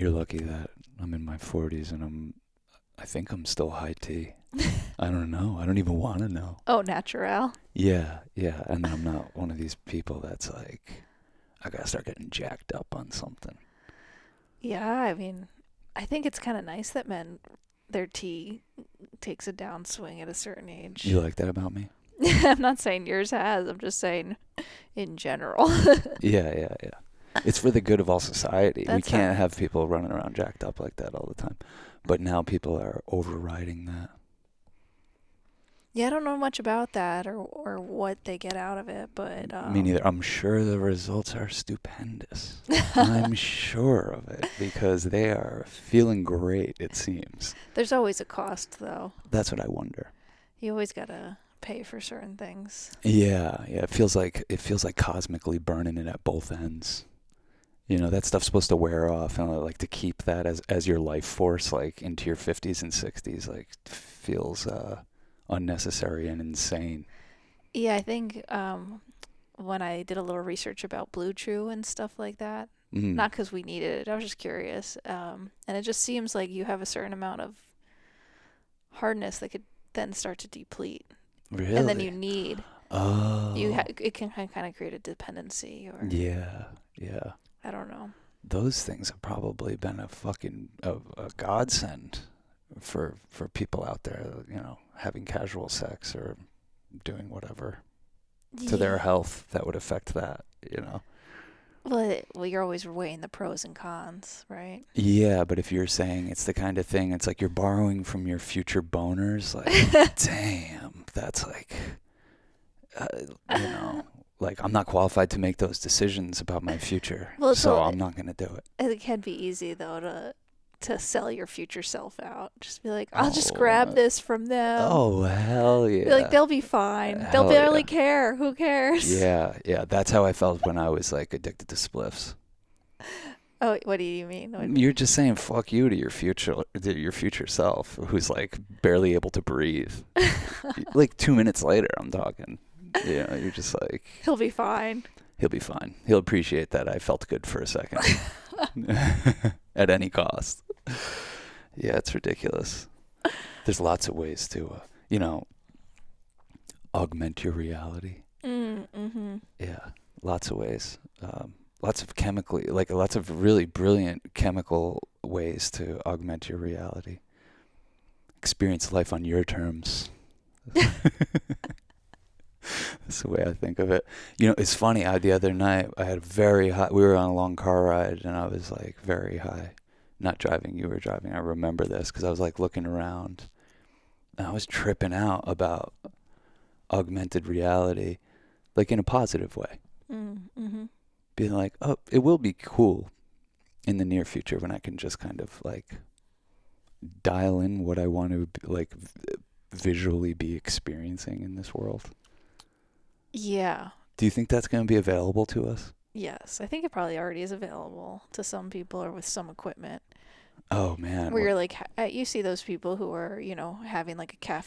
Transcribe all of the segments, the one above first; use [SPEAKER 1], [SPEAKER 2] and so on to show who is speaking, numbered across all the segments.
[SPEAKER 1] You're lucky that I'm in my 40s and I think I'm still high T. I don't know. I don't even want to know.
[SPEAKER 2] Oh, natural.
[SPEAKER 1] Yeah. And I'm not one of these people that's like, I gotta start getting jacked up on something.
[SPEAKER 2] Yeah, I mean, I think it's kind of nice that their tea takes a downswing at a certain age.
[SPEAKER 1] You like that about me?
[SPEAKER 2] I'm not saying yours has. I'm just saying in general.
[SPEAKER 1] Yeah. It's for the good of all society. We
[SPEAKER 2] That's
[SPEAKER 1] can't have people running around jacked up like that all the time. But now people are overriding that.
[SPEAKER 2] Yeah, I don't know much about that or what they get out of it, but
[SPEAKER 1] Me neither. I'm sure the results are stupendous. I'm sure of it because they are feeling great, it seems.
[SPEAKER 2] there's always a cost, though.
[SPEAKER 1] That's what I wonder.
[SPEAKER 2] You always gotta pay for certain things.
[SPEAKER 1] Yeah. It feels like cosmically burning it at both ends. You know, that stuff's supposed to wear off, and I like to keep that as your life force, like into your 50s and 60s, like feels unnecessary and insane.
[SPEAKER 2] Yeah, I think when I did a little research about Blue Chew and stuff like that,
[SPEAKER 1] Mm.
[SPEAKER 2] not because we needed it, I was just curious, and it just seems like you have a certain amount of hardness that could then start to deplete,
[SPEAKER 1] Really?
[SPEAKER 2] and then you need
[SPEAKER 1] Oh.
[SPEAKER 2] it can kind of create a dependency, or
[SPEAKER 1] Yeah.
[SPEAKER 2] I don't know.
[SPEAKER 1] Those things have probably been a godsend for people out there, you know, having casual sex or doing whatever to their health that would affect that, you know.
[SPEAKER 2] Well, you're always weighing the pros and cons, right?
[SPEAKER 1] Yeah, but if you're saying it's the kind of thing, it's like you're borrowing from your future boners, like, damn, that's like, you know, like I'm not qualified to make those decisions about my future,
[SPEAKER 2] Well,
[SPEAKER 1] so I'm not going to do it.
[SPEAKER 2] It can be easy though to sell your future self out. Just be like, I'll just
[SPEAKER 1] Oh,
[SPEAKER 2] grab this from them.
[SPEAKER 1] Oh, hell yeah.
[SPEAKER 2] Be like, they'll be fine. They'll
[SPEAKER 1] Hell
[SPEAKER 2] barely
[SPEAKER 1] yeah.
[SPEAKER 2] care. Who cares?
[SPEAKER 1] Yeah, that's how I felt when I was like addicted to spliffs.
[SPEAKER 2] Oh, what do you mean?
[SPEAKER 1] You're just saying fuck you to your future self, who's like barely able to breathe. Like 2 minutes later, I'm talking. You know, you're just like,
[SPEAKER 2] He'll be fine.
[SPEAKER 1] he'll be fine. He'll appreciate that I felt good for a second, at any cost. Yeah, it's ridiculous. There's lots of ways to, you know, augment your reality.
[SPEAKER 2] Mm-hmm.
[SPEAKER 1] Yeah, lots of ways. Lots of really brilliant chemical ways to augment your reality. Experience life on your terms. That's the way I think of it. You know, it's funny. The other night, I had very high. We were on a long car ride, and I was like very high. Not driving, you were driving. I remember this because I was like looking around, and I was tripping out about augmented reality, like in a positive way.
[SPEAKER 2] Mm-hmm.
[SPEAKER 1] Being like, oh, it will be cool in the near future when I can just kind of like dial in what I want to like visually be experiencing in this world.
[SPEAKER 2] Yeah.
[SPEAKER 1] Do you think that's going to be available to us?
[SPEAKER 2] Yes. I think it probably already is available to some people or with some equipment.
[SPEAKER 1] Oh man.
[SPEAKER 2] Where you're like, you see those people who are, you know, having like a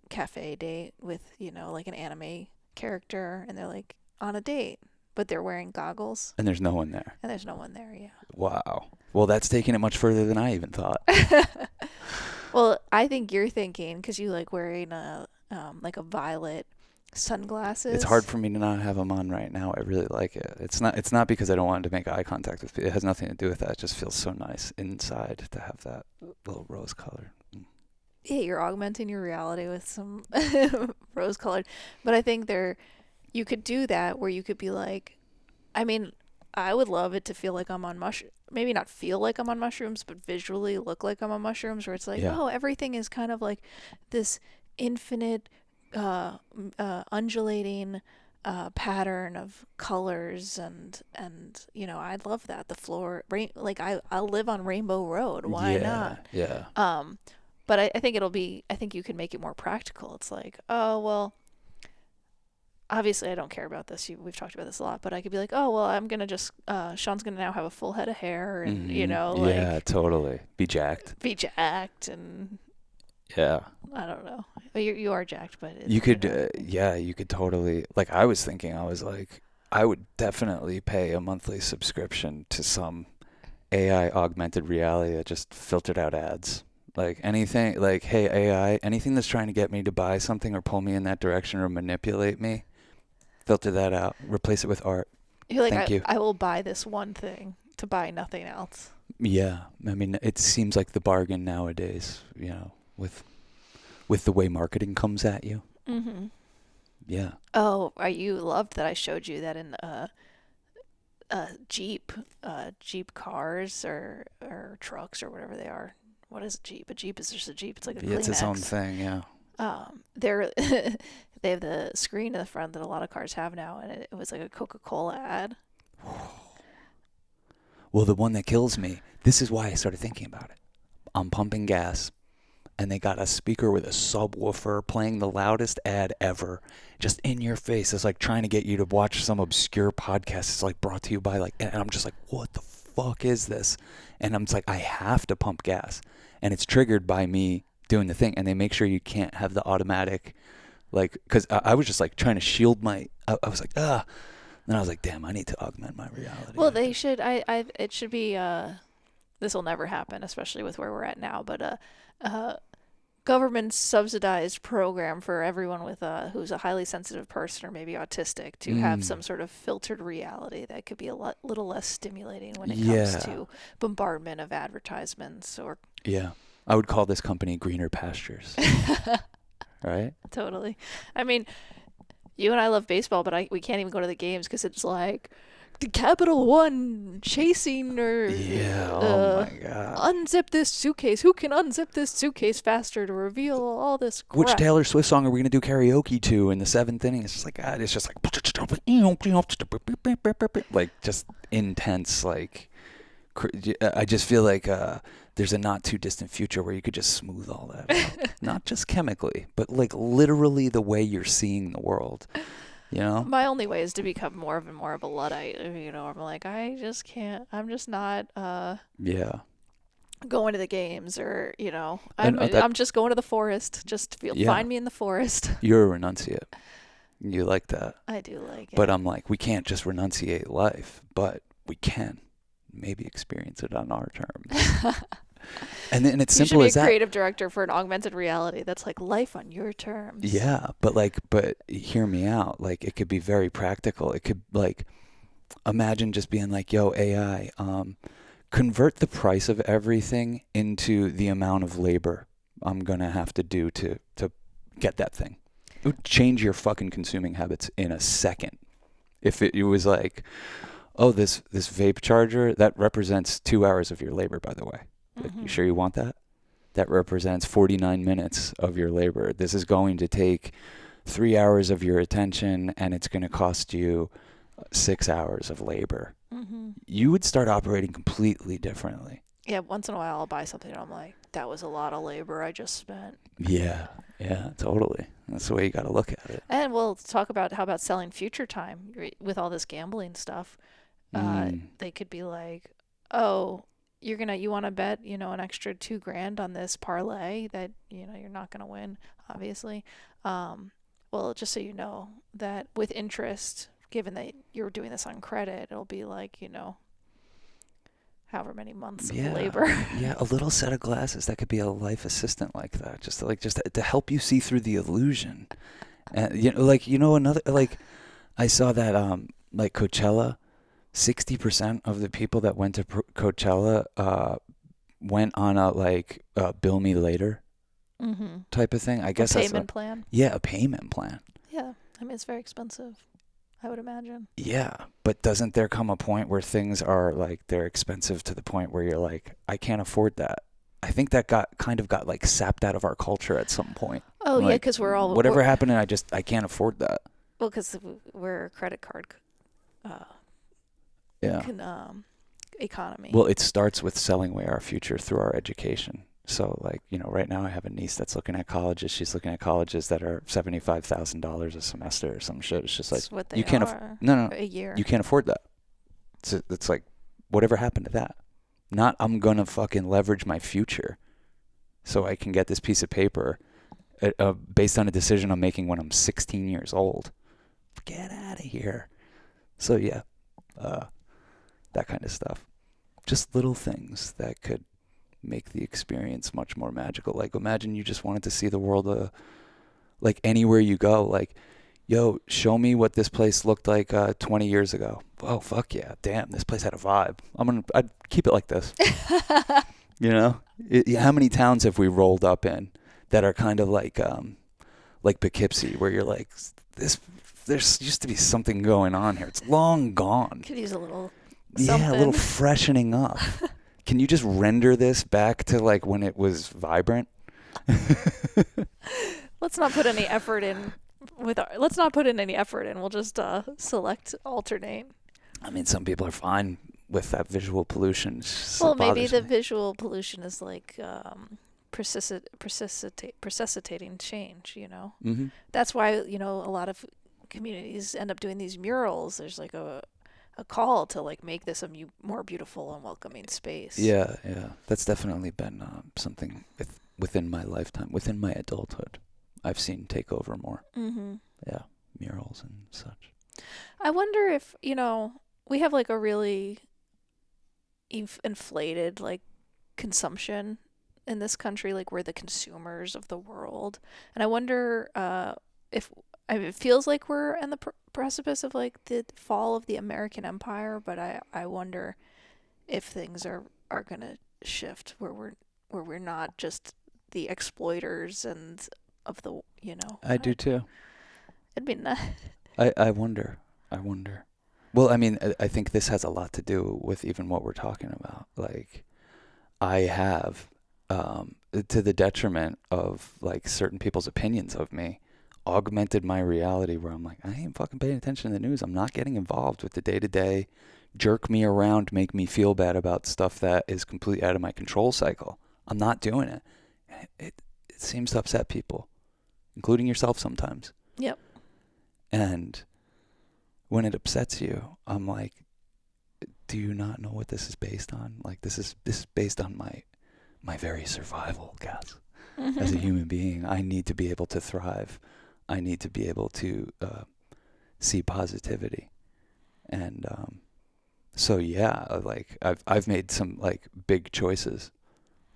[SPEAKER 2] cafe date with, you know, like an anime character, and they're like on a date, but they're wearing goggles.
[SPEAKER 1] And there's no one there.
[SPEAKER 2] And there's no one there, yeah.
[SPEAKER 1] Wow. Well, that's taking it much further than I even thought.
[SPEAKER 2] Well, I think you're thinking, because you like wearing like a violet sunglasses.
[SPEAKER 1] It's hard for me to not have them on right now. I really like it. It's not because I don't want to make eye contact with people. It has nothing to do with that. It just feels so nice inside to have that little rose color.
[SPEAKER 2] Yeah, you're augmenting your reality with some rose colored. But I think you could do that where you could be like, I mean, I would love it to feel like I'm on maybe not feel like I'm on mushrooms, but visually look like I'm on mushrooms, where it's like,
[SPEAKER 1] Yeah.
[SPEAKER 2] oh, everything is kind of like this infinite undulating pattern of colors, and you know, I'd love that. The floor, like I'll live on Rainbow Road. Why not?
[SPEAKER 1] Yeah.
[SPEAKER 2] But I think I think you can make it more practical. It's like, oh well, obviously I don't care about this. We've talked about this a lot, but I could be like, oh well, I'm gonna just Sean's gonna now have a full head of hair, and you know, like,
[SPEAKER 1] yeah, totally. Be jacked.
[SPEAKER 2] And
[SPEAKER 1] Yeah.
[SPEAKER 2] I don't know. You are jacked, but
[SPEAKER 1] You could, you could totally, like I was thinking, I was like, I would definitely pay a monthly subscription to some AI augmented reality that just filtered out ads. Like anything, like, hey, AI, anything that's trying to get me to buy something or pull me in that direction or manipulate me, filter that out. Replace it with art.
[SPEAKER 2] You're like,
[SPEAKER 1] Thank you.
[SPEAKER 2] I will buy this one thing to buy nothing else.
[SPEAKER 1] Yeah. I mean, it seems like the bargain nowadays, with the way marketing comes at you.
[SPEAKER 2] Mm-hmm.
[SPEAKER 1] Yeah.
[SPEAKER 2] Oh, you loved that I showed you that in Jeep cars or trucks or whatever they are. What is a Jeep? A Jeep is just a Jeep. It's like a
[SPEAKER 1] Yeah, it's its own
[SPEAKER 2] Kleenex.
[SPEAKER 1] thing, yeah.
[SPEAKER 2] They're they have the screen in the front that a lot of cars have now, and it was like a Coca-Cola ad.
[SPEAKER 1] Well, the one that kills me, this is why I started thinking about it. I'm pumping gas, and they got a speaker with a subwoofer playing the loudest ad ever, just in your face. It's like trying to get you to watch some obscure podcast. It's like brought to you by and I'm just like, what the fuck is this? And I'm just like, I have to pump gas. And it's triggered by me doing the thing. And they make sure you can't have the automatic, because I was just like trying to shield I was like, ah. And I was like, damn, I need to augment my reality.
[SPEAKER 2] Well, they should. It should be. This will never happen, especially with where we're at now. But government subsidized program for everyone with who's a highly sensitive person or maybe autistic to have some sort of filtered reality that could be a little less stimulating when it comes to bombardment of advertisements or.
[SPEAKER 1] Yeah, I would call this company Greener Pastures. Right?
[SPEAKER 2] Totally. I mean, you and I love baseball, but we can't even go to the games because it's like the Capital One chasing or
[SPEAKER 1] oh my god,
[SPEAKER 2] unzip this suitcase. Who can unzip this suitcase faster to reveal all this crap?
[SPEAKER 1] Which Taylor Swift song are we gonna do karaoke to in the seventh inning? It's just like God, it's just like just intense. Like I just feel like there's a not too distant future where you could just smooth all that out. Not just chemically, but like literally the way you're seeing the world. You know?
[SPEAKER 2] My only way is to become more of a Luddite. You know, I'm like, I just can't. I'm just not. Going to the games, or I'm just going to the forest. Just find me in the forest.
[SPEAKER 1] You're a renunciate. You like that.
[SPEAKER 2] I do like it.
[SPEAKER 1] But I'm like, we can't just renunciate life, but we can maybe experience it on our terms. And it's simple as that.
[SPEAKER 2] You should be a creative director for an augmented reality. That's like life on your terms.
[SPEAKER 1] Yeah, but hear me out. Like, it could be very practical. It could, like, imagine just being like, yo, AI, convert the price of everything into the amount of labor I'm going to have to do to get that thing. It would change your fucking consuming habits in a second. If it was like, oh, this vape charger, that represents 2 hours of your labor, by the way. Like, you sure you want that? That represents 49 minutes of your labor. This is going to take 3 hours of your attention, and it's going to cost you 6 hours of labor. Mm-hmm. You would start operating completely differently.
[SPEAKER 2] Yeah, once in a while I'll buy something and I'm like, that was a lot of labor I just spent.
[SPEAKER 1] Yeah, totally. That's the way you got to look at it.
[SPEAKER 2] And we'll talk about how about selling future time with all this gambling stuff. They could be like, oh, you want to bet, an extra $2,000 on this parlay that, you're not going to win, obviously. Well, just so you know that with interest, given that you're doing this on credit, it'll be like, however many months of labor.
[SPEAKER 1] Yeah, a little set of glasses that could be a life assistant like that, just to help you see through the illusion. And another, like, I saw that like Coachella, 60% of the people that went to Coachella went on a bill me later type of thing. I guess
[SPEAKER 2] a payment plan.
[SPEAKER 1] Yeah, a payment plan.
[SPEAKER 2] Yeah, I mean, it's very expensive, I would imagine.
[SPEAKER 1] Yeah, but doesn't there come a point where things are like they're expensive to the point where you're like, I can't afford that? I think that got like sapped out of our culture at some point.
[SPEAKER 2] Oh, yeah, because we're all
[SPEAKER 1] whatever happened, and I can't afford that.
[SPEAKER 2] Well, because we're a credit card. Economy.
[SPEAKER 1] Well, it starts with selling away our future through our education. So, like, right now I have a niece that's looking at colleges. She's looking at colleges that are $75,000 a semester or some shit. It's just like,
[SPEAKER 2] that's what they
[SPEAKER 1] you can't no,
[SPEAKER 2] a year.
[SPEAKER 1] You can't afford that. It's like, whatever happened to that? Not I'm gonna fucking leverage my future so I can get this piece of paper based on a decision I'm making when I'm 16 years old. Get out of here. So yeah, that kind of stuff. just little things that could make the experience much more magical. Like imagine you just wanted to see the world, like anywhere you go, like, yo, show me what this place looked like 20 years ago. Oh, fuck yeah. Damn, this place had a vibe. I'd keep it like this. You know? How many towns have we rolled up in that are kind of like Poughkeepsie, where you're like, there's used to be something going on here. It's long gone.
[SPEAKER 2] Could use a little
[SPEAKER 1] something. Yeah, a little
[SPEAKER 2] something.
[SPEAKER 1] freshening up. Can you just render this back to like when it was vibrant?
[SPEAKER 2] Let's not put any effort in let's not put in any effort in. We'll just select alternate.
[SPEAKER 1] I mean, some people are fine with that visual pollution.
[SPEAKER 2] Well, maybe the visual pollution is like precipitating change, you know?
[SPEAKER 1] Mm-hmm.
[SPEAKER 2] That's why, you know, a lot of communities end up doing these murals. There's like a call to like make this a more beautiful and welcoming space.
[SPEAKER 1] Yeah. That's definitely been something within my lifetime, within my adulthood, I've seen take over more.
[SPEAKER 2] Mm-hmm.
[SPEAKER 1] Yeah, murals and such.
[SPEAKER 2] I wonder if, you know, we have like a really inflated like consumption in this country. Like we're the consumers of the world. And I wonder if it feels like we're in the precipice of like the fall of the American empire, but I wonder if things are going to shift where we're not just the exploiters and of the, you know.
[SPEAKER 1] I do too.
[SPEAKER 2] It'd be nice.
[SPEAKER 1] I wonder. Well, I mean, I think this has a lot to do with even what we're talking about. Like, I have, to the detriment of like certain people's opinions of me, augmented my reality where I'm like, I ain't fucking paying attention to the news. I'm not getting involved with the day-to-day, jerk me around, make me feel bad about stuff that is completely out of my control cycle. I'm not doing it. It seems to upset people, including yourself sometimes.
[SPEAKER 2] Yep.
[SPEAKER 1] And when it upsets you, I'm like, do you not know what this is based on? Like this is based on my very survival, guys. As a human being, I need to be able to thrive. I need to be able to see positivity. And so yeah, like I've made some like big choices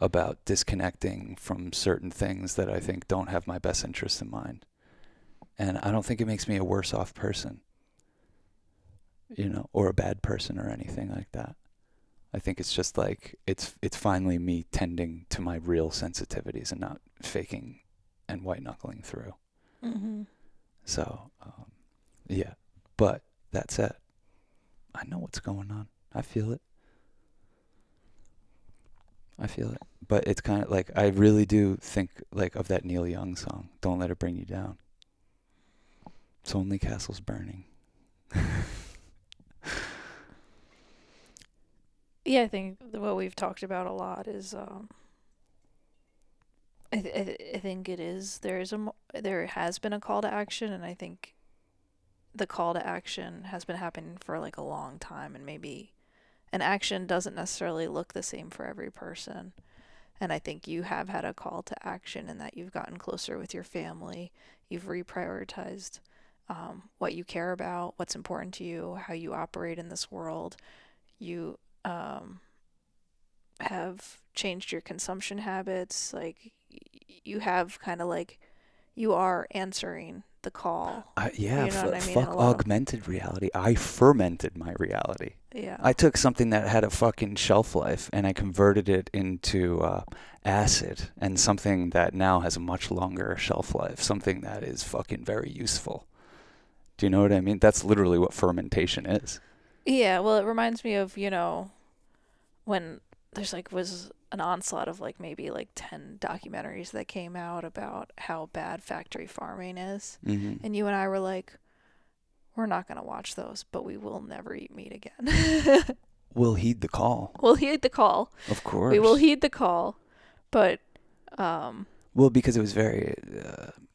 [SPEAKER 1] about disconnecting from certain things that I think don't have my best interests in mind. And I don't think it makes me a worse off person, you know, or a bad person or anything like that. I think it's just like it's finally me tending to my real sensitivities and not faking and white knuckling through.
[SPEAKER 2] Mm-hmm.
[SPEAKER 1] So, yeah. But that said, I know what's going on. I feel it. But it's kind of like I really do think like of that Neil Young song, "Don't Let It Bring You Down." It's only castles burning.
[SPEAKER 2] Yeah, I think what we've talked about a lot is I think it is there has been a call to action, and I think the call to action has been happening for like a long time, and maybe an action doesn't necessarily look the same for every person. And I think you have had a call to action in that you've gotten closer with your family, you've reprioritized what you care about, what's important to you, how you operate in this world. You have changed your consumption habits. Like you have kind of like you are answering the call.
[SPEAKER 1] Yeah,
[SPEAKER 2] you know what I mean?
[SPEAKER 1] Fuck augmented reality. I fermented my reality.
[SPEAKER 2] Yeah.
[SPEAKER 1] I took something that had a fucking shelf life and I converted it into acid and something that now has a much longer shelf life, something that is fucking very useful. Do you know what I mean? That's literally what fermentation is.
[SPEAKER 2] Yeah, well, it reminds me of, you know, when there's like was an onslaught of like maybe like 10 documentaries that came out about how bad factory farming is.
[SPEAKER 1] Mm-hmm.
[SPEAKER 2] And you and I were like, we're not going to watch those, but we will never eat meat again.
[SPEAKER 1] We'll heed the call.
[SPEAKER 2] We'll heed the call.
[SPEAKER 1] Of course.
[SPEAKER 2] We will heed the call. But,
[SPEAKER 1] well, because it was very,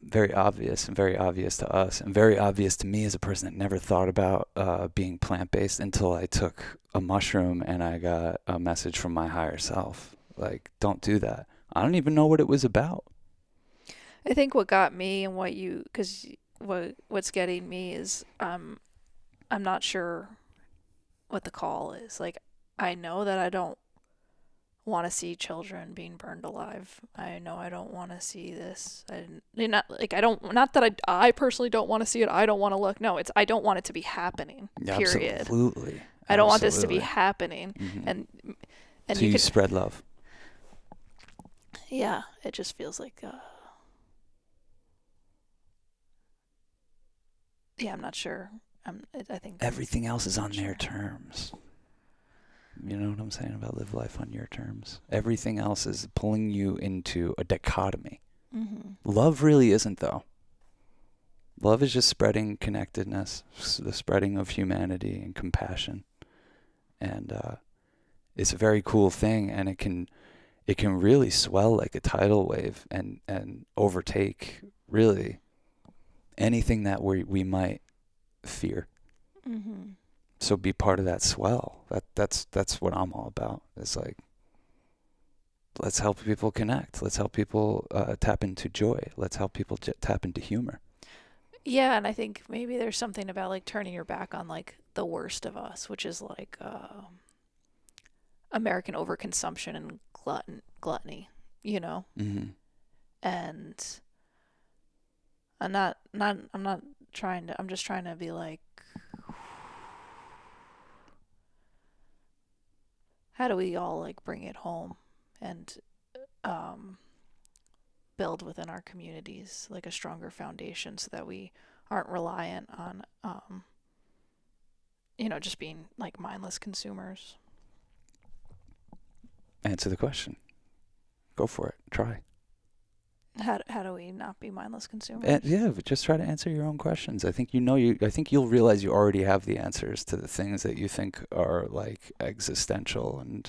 [SPEAKER 1] very obvious and very obvious to us and very obvious to me as a person that never thought about being plant-based until I took a mushroom and I got a message from my higher self. Like, don't do that. I don't even know what it was about.
[SPEAKER 2] I think what got me and what's getting me is I'm not sure what the call is. Like, I know that I don't want to see children being burned alive. I know I don't want to see this. I don't, not that I personally don't want to see it. I don't want to look. No, it's I don't want it to be happening.
[SPEAKER 1] Yeah,
[SPEAKER 2] Period.
[SPEAKER 1] absolutely.
[SPEAKER 2] I don't want this to be
[SPEAKER 1] Absolutely.
[SPEAKER 2] happening.
[SPEAKER 1] Hmm.
[SPEAKER 2] And
[SPEAKER 1] So
[SPEAKER 2] you
[SPEAKER 1] you
[SPEAKER 2] could,
[SPEAKER 1] spread love.
[SPEAKER 2] yeah, it just feels like yeah, I'm not sure. I think
[SPEAKER 1] Everything else is on their terms. You know what I'm saying about live life on your terms? Everything else is pulling you into a dichotomy.
[SPEAKER 2] Mhm.
[SPEAKER 1] Love really isn't, though. Love is just spreading connectedness, the spreading of humanity and compassion. And it's a very cool thing, and it can really swell like a tidal wave and overtake really anything that we might fear.
[SPEAKER 2] Mhm.
[SPEAKER 1] So be part of that swell. That's what I'm all about. It's like, let's help people connect. Let's help people tap into joy. Let's help people tap into humor.
[SPEAKER 2] Yeah, and I think maybe there's something about like turning your back on like the worst of us, which is like American overconsumption and gluttony, you know.
[SPEAKER 1] Mm-hmm.
[SPEAKER 2] And I'm not trying to. I'm just trying to be like, how do we all like bring it home and um build within our communities like a stronger foundation so that we aren't reliant on just being like mindless consumers.
[SPEAKER 1] Answer the question. Go for it. Try.
[SPEAKER 2] How do we not be mindless consumers?
[SPEAKER 1] And yeah, but just try to answer your own questions. I think I think you'll realize you already have the answers to the things that you think are like existential and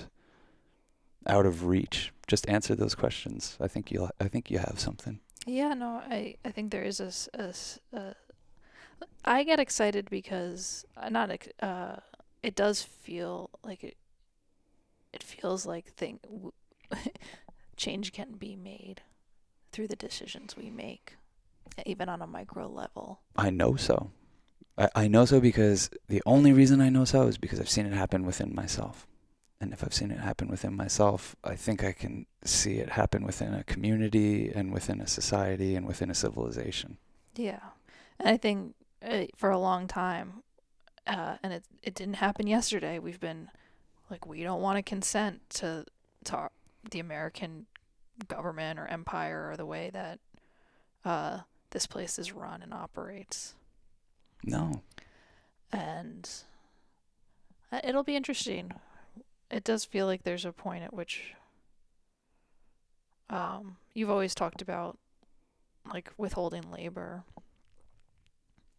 [SPEAKER 1] out of reach. Just answer those questions. I think you have something.
[SPEAKER 2] Yeah, no, I think there is I get excited because it does feel like it feels like change can be made through the decisions we make, even on a micro level.
[SPEAKER 1] I know so. I know so because the only reason I know so is because I've seen it happen within myself. And if I've seen it happen within myself, I think I can see it happen within a community and within a society and within a civilization.
[SPEAKER 2] Yeah, and I think for a long time, and it didn't happen yesterday. We've been like, we don't want to consent to the American government or empire or the way that this place is run and operates.
[SPEAKER 1] No.
[SPEAKER 2] And it'll be interesting. It does feel like there's a point at which you've always talked about like withholding labor.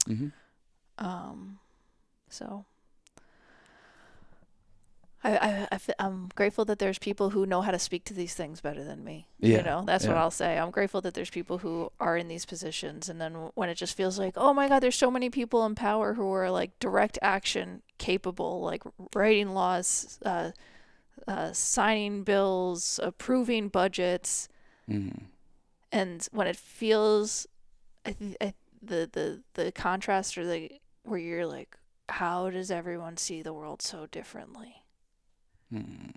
[SPEAKER 1] Mm-hmm.
[SPEAKER 2] So I'm grateful that there's people who know how to speak to these things better than me.
[SPEAKER 1] Yeah.
[SPEAKER 2] You know, that's what I'll say. I'm grateful that there's people who are in these positions. And then when it just feels like, oh my God, there's so many people in power who are like direct action capable, like writing laws, signing bills, approving budgets.
[SPEAKER 1] Mm-hmm.
[SPEAKER 2] And when it feels, the contrast or where you're like, how does everyone see the world so differently?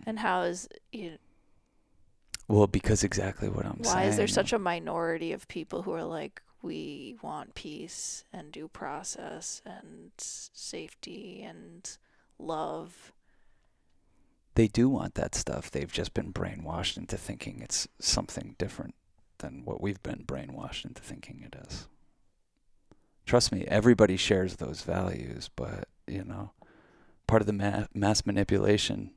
[SPEAKER 2] And how is
[SPEAKER 1] well, because exactly what I'm saying.
[SPEAKER 2] Why is there such a minority of people who are like, we want peace and due process and safety and love?
[SPEAKER 1] They do want that stuff. They've just been brainwashed into thinking it's something different than what we've been brainwashed into thinking it is. Trust me, everybody shares those values, but, part of the mass manipulation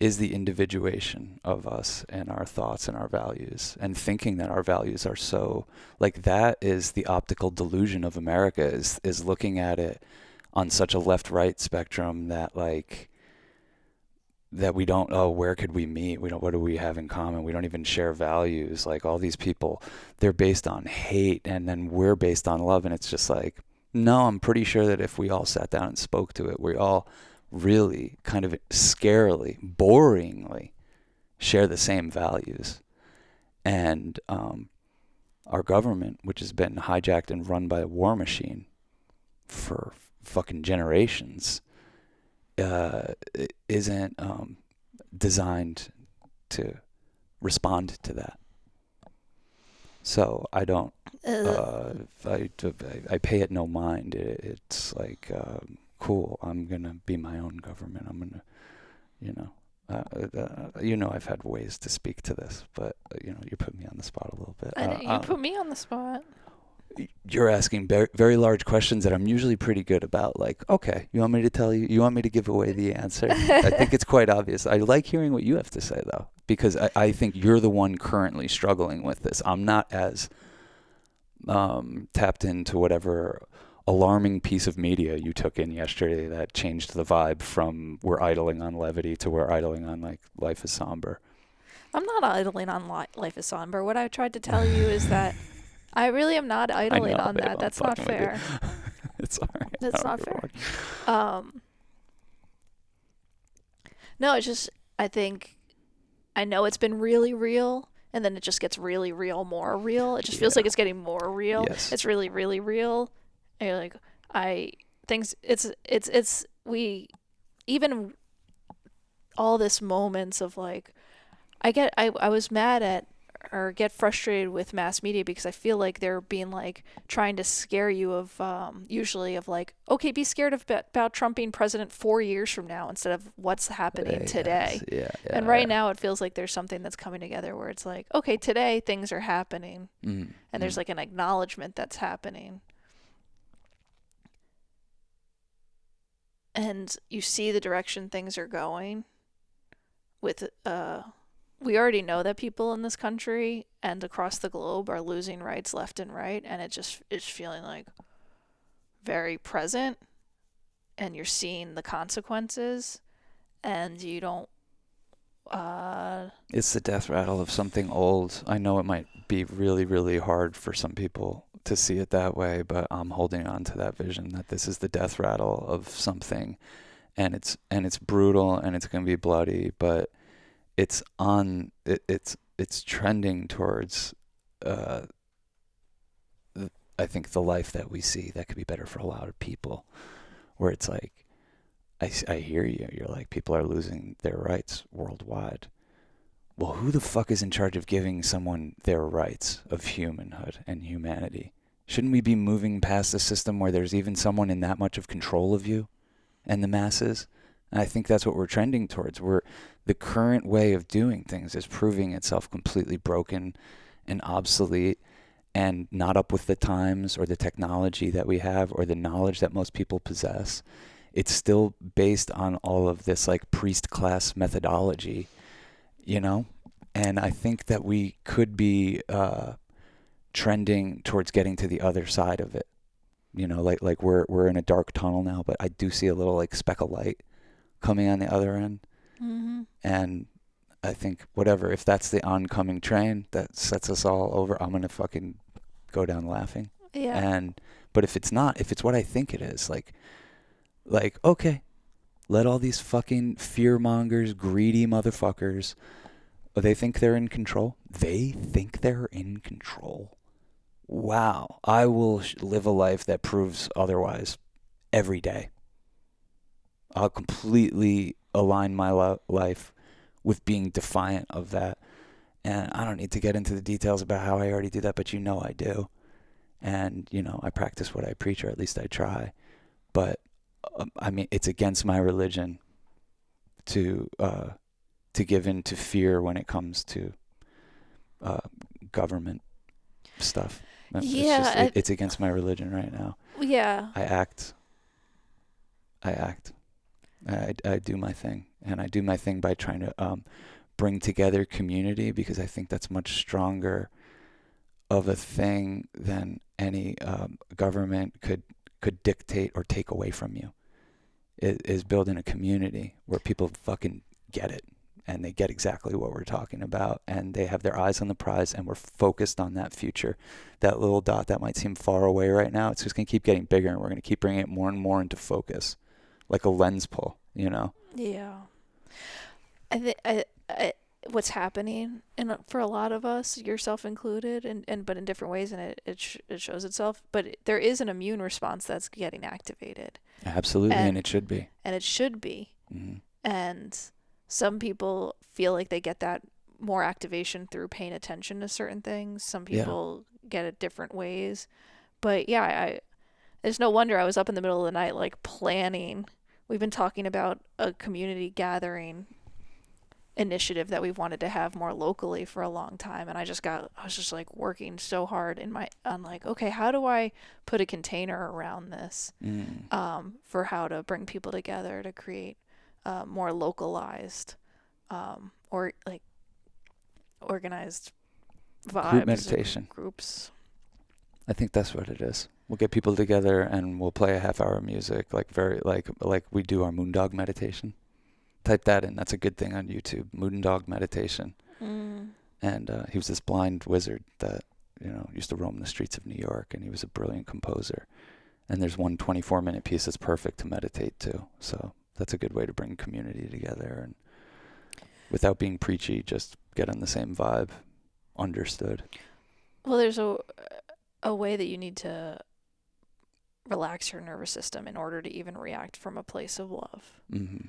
[SPEAKER 1] is the individuation of us and our thoughts and our values, and thinking that our values are so, like, that is the optical delusion of America, is looking at it on such a left-right spectrum that, like, that we don't, where could we meet? What do we have in common? We don't even share values. Like, all these people, they're based on hate, and then we're based on love, and it's just like, no, I'm pretty sure that if we all sat down and spoke to it, we all really kind of scarily, boringly share the same values. And our government, which has been hijacked and run by a war machine for fucking generations, isn't designed to respond to that. So I don't, I pay it no mind. It's like, cool, I'm going to be my own government. I'm going to, I've had ways to speak to this, but, you put me on the spot a little bit.
[SPEAKER 2] You put me on the spot.
[SPEAKER 1] You're asking very large questions that I'm usually pretty good about. Like, okay, you want me to tell you? You want me to give away the answer? I think it's quite obvious. I like hearing what you have to say, though, because I think you're the one currently struggling with this. I'm not as tapped into whatever alarming piece of media you took in yesterday that changed the vibe from we're idling on levity to we're idling on, like, life is somber.
[SPEAKER 2] I'm not idling on life is somber. What I tried to tell you is that I really am not idling on that. That's not fair.
[SPEAKER 1] It's all right.
[SPEAKER 2] That's not fair. No, it's just, I think, I know it's been really real, and then it just gets really real, more real. It just feels like it's getting more real.
[SPEAKER 1] Yes.
[SPEAKER 2] It's really, really real. And you're like, even all this moments of like, I was mad at or get frustrated with mass media because I feel like they're being like trying to scare you of usually of like, okay, be scared about Trump being president 4 years from now instead of what's happening today.
[SPEAKER 1] Yeah,
[SPEAKER 2] and right now it feels like there's something that's coming together where it's like, okay, today things are happening and there's like an acknowledgement that's happening. And you see the direction things are going with we already know that people in this country and across the globe are losing rights left and right, and it just is feeling like very present, and you're seeing the consequences, and you don't
[SPEAKER 1] it's the death rattle of something old. I know it might be really, really hard for some people to see it that way, but I'm holding on to that vision that this is the death rattle of something, and it's brutal and it's going to be bloody, but it's trending towards I think the life that we see that could be better for a lot of people, where it's like I hear you, you're like, people are losing their rights worldwide. Well, who the fuck is in charge of giving someone their rights of humanhood and humanity? Shouldn't we be moving past a system where there's even someone in that much of control of you and the masses? And I think that's what we're trending towards. The current way of doing things is proving itself completely broken and obsolete and not up with the times or the technology that we have or the knowledge that most people possess. It's still based on all of this like priest class methodology, and I think that we could be trending towards getting to the other side of it. Like we're in a dark tunnel now, but I do see a little like speck of light coming on the other end.
[SPEAKER 2] Mm-hmm.
[SPEAKER 1] And I think if that's the oncoming train that sets us all over, I'm going to fucking go down laughing.
[SPEAKER 2] Yeah.
[SPEAKER 1] But if it's not, if it's what I think it is, like, okay, let all these fucking fear mongers, greedy motherfuckers, they think they're in control. They think they're in control. Wow. I will live a life that proves otherwise every day. I'll completely align my life with being defiant of that. And I don't need to get into the details about how I already do that, but I do. And, I practice what I preach, or at least I try. But, it's against my religion to give in to fear when it comes to government stuff.
[SPEAKER 2] Yeah.
[SPEAKER 1] It's against my religion right now.
[SPEAKER 2] Yeah.
[SPEAKER 1] I act. I do my thing, and I do my thing by trying to bring together community, because I think that's much stronger of a thing than any government could dictate or take away from you. It is building a community where people fucking get it, and they get exactly what we're talking about, and they have their eyes on the prize, and we're focused on that future. That little dot that might seem far away right now, it's just going to keep getting bigger, and we're going to keep bringing it more and more into focus. Like a lens pull,
[SPEAKER 2] Yeah. I think what's happening, and for a lot of us, yourself included, and but in different ways, and it shows itself. But there is an immune response that's getting activated.
[SPEAKER 1] Absolutely, and it should be.
[SPEAKER 2] And it should be.
[SPEAKER 1] Mm-hmm.
[SPEAKER 2] And some people feel like they get that more activation through paying attention to certain things. Some
[SPEAKER 1] Yeah.
[SPEAKER 2] people get it different ways. But yeah, it's no wonder I was up in the middle of the night, like planning. We've been talking about a community gathering initiative that we've wanted to have more locally for a long time, and I was just like working so hard on like, okay, how do I put a container around this, for how to bring people together to create more localized, or like organized
[SPEAKER 1] Group
[SPEAKER 2] vibes
[SPEAKER 1] meditation.
[SPEAKER 2] and groups.
[SPEAKER 1] I think that's what it is. We'll get people together and we'll play a half hour of music, like we do our Moondog meditation. Type that in. That's a good thing on YouTube. Moondog meditation. And he was this blind wizard that, used to roam the streets of New York, and he was a brilliant composer. And there's one 24-minute piece that's perfect to meditate to. So that's a good way to bring community together, and without being preachy, just get on the same vibe. Understood.
[SPEAKER 2] Well, there's a way that you need to relax your nervous system in order to even react from a place of love.
[SPEAKER 1] Mm-hmm.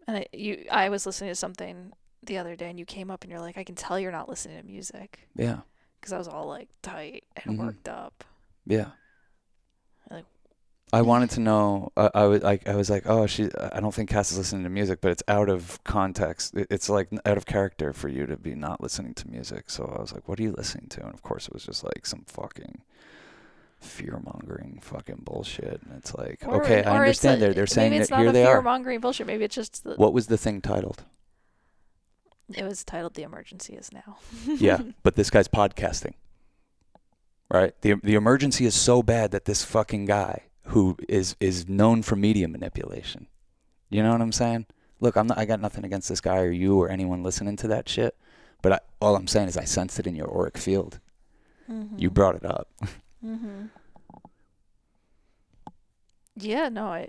[SPEAKER 2] And I was listening to something the other day, and you came up and you're like, I can tell you're not listening to music.
[SPEAKER 1] Yeah.
[SPEAKER 2] Because I was all like tight and worked up.
[SPEAKER 1] Yeah.
[SPEAKER 2] Like,
[SPEAKER 1] I wanted to know. I was like, oh, I don't think Cass is listening to music, but it's out of context. It's like out of character for you to be not listening to music. So I was like, what are you listening to? And of course, it was just like some fucking fear-mongering fucking bullshit. And it's like, okay, I understand. They're saying that here they are.
[SPEAKER 2] Maybe it's not a fear-mongering bullshit. Maybe it's just
[SPEAKER 1] What was the thing titled?
[SPEAKER 2] It was titled "The Emergency Is Now."
[SPEAKER 1] Yeah, but this guy's podcasting, right? The emergency is so bad that this fucking guy, who is known for media manipulation. You know what I'm saying? Look, I got nothing against this guy or you or anyone listening to that shit, but all I'm saying is I sensed it in your auric field.
[SPEAKER 2] Mm-hmm.
[SPEAKER 1] You brought it up.
[SPEAKER 2] Mm-hmm. Yeah, no,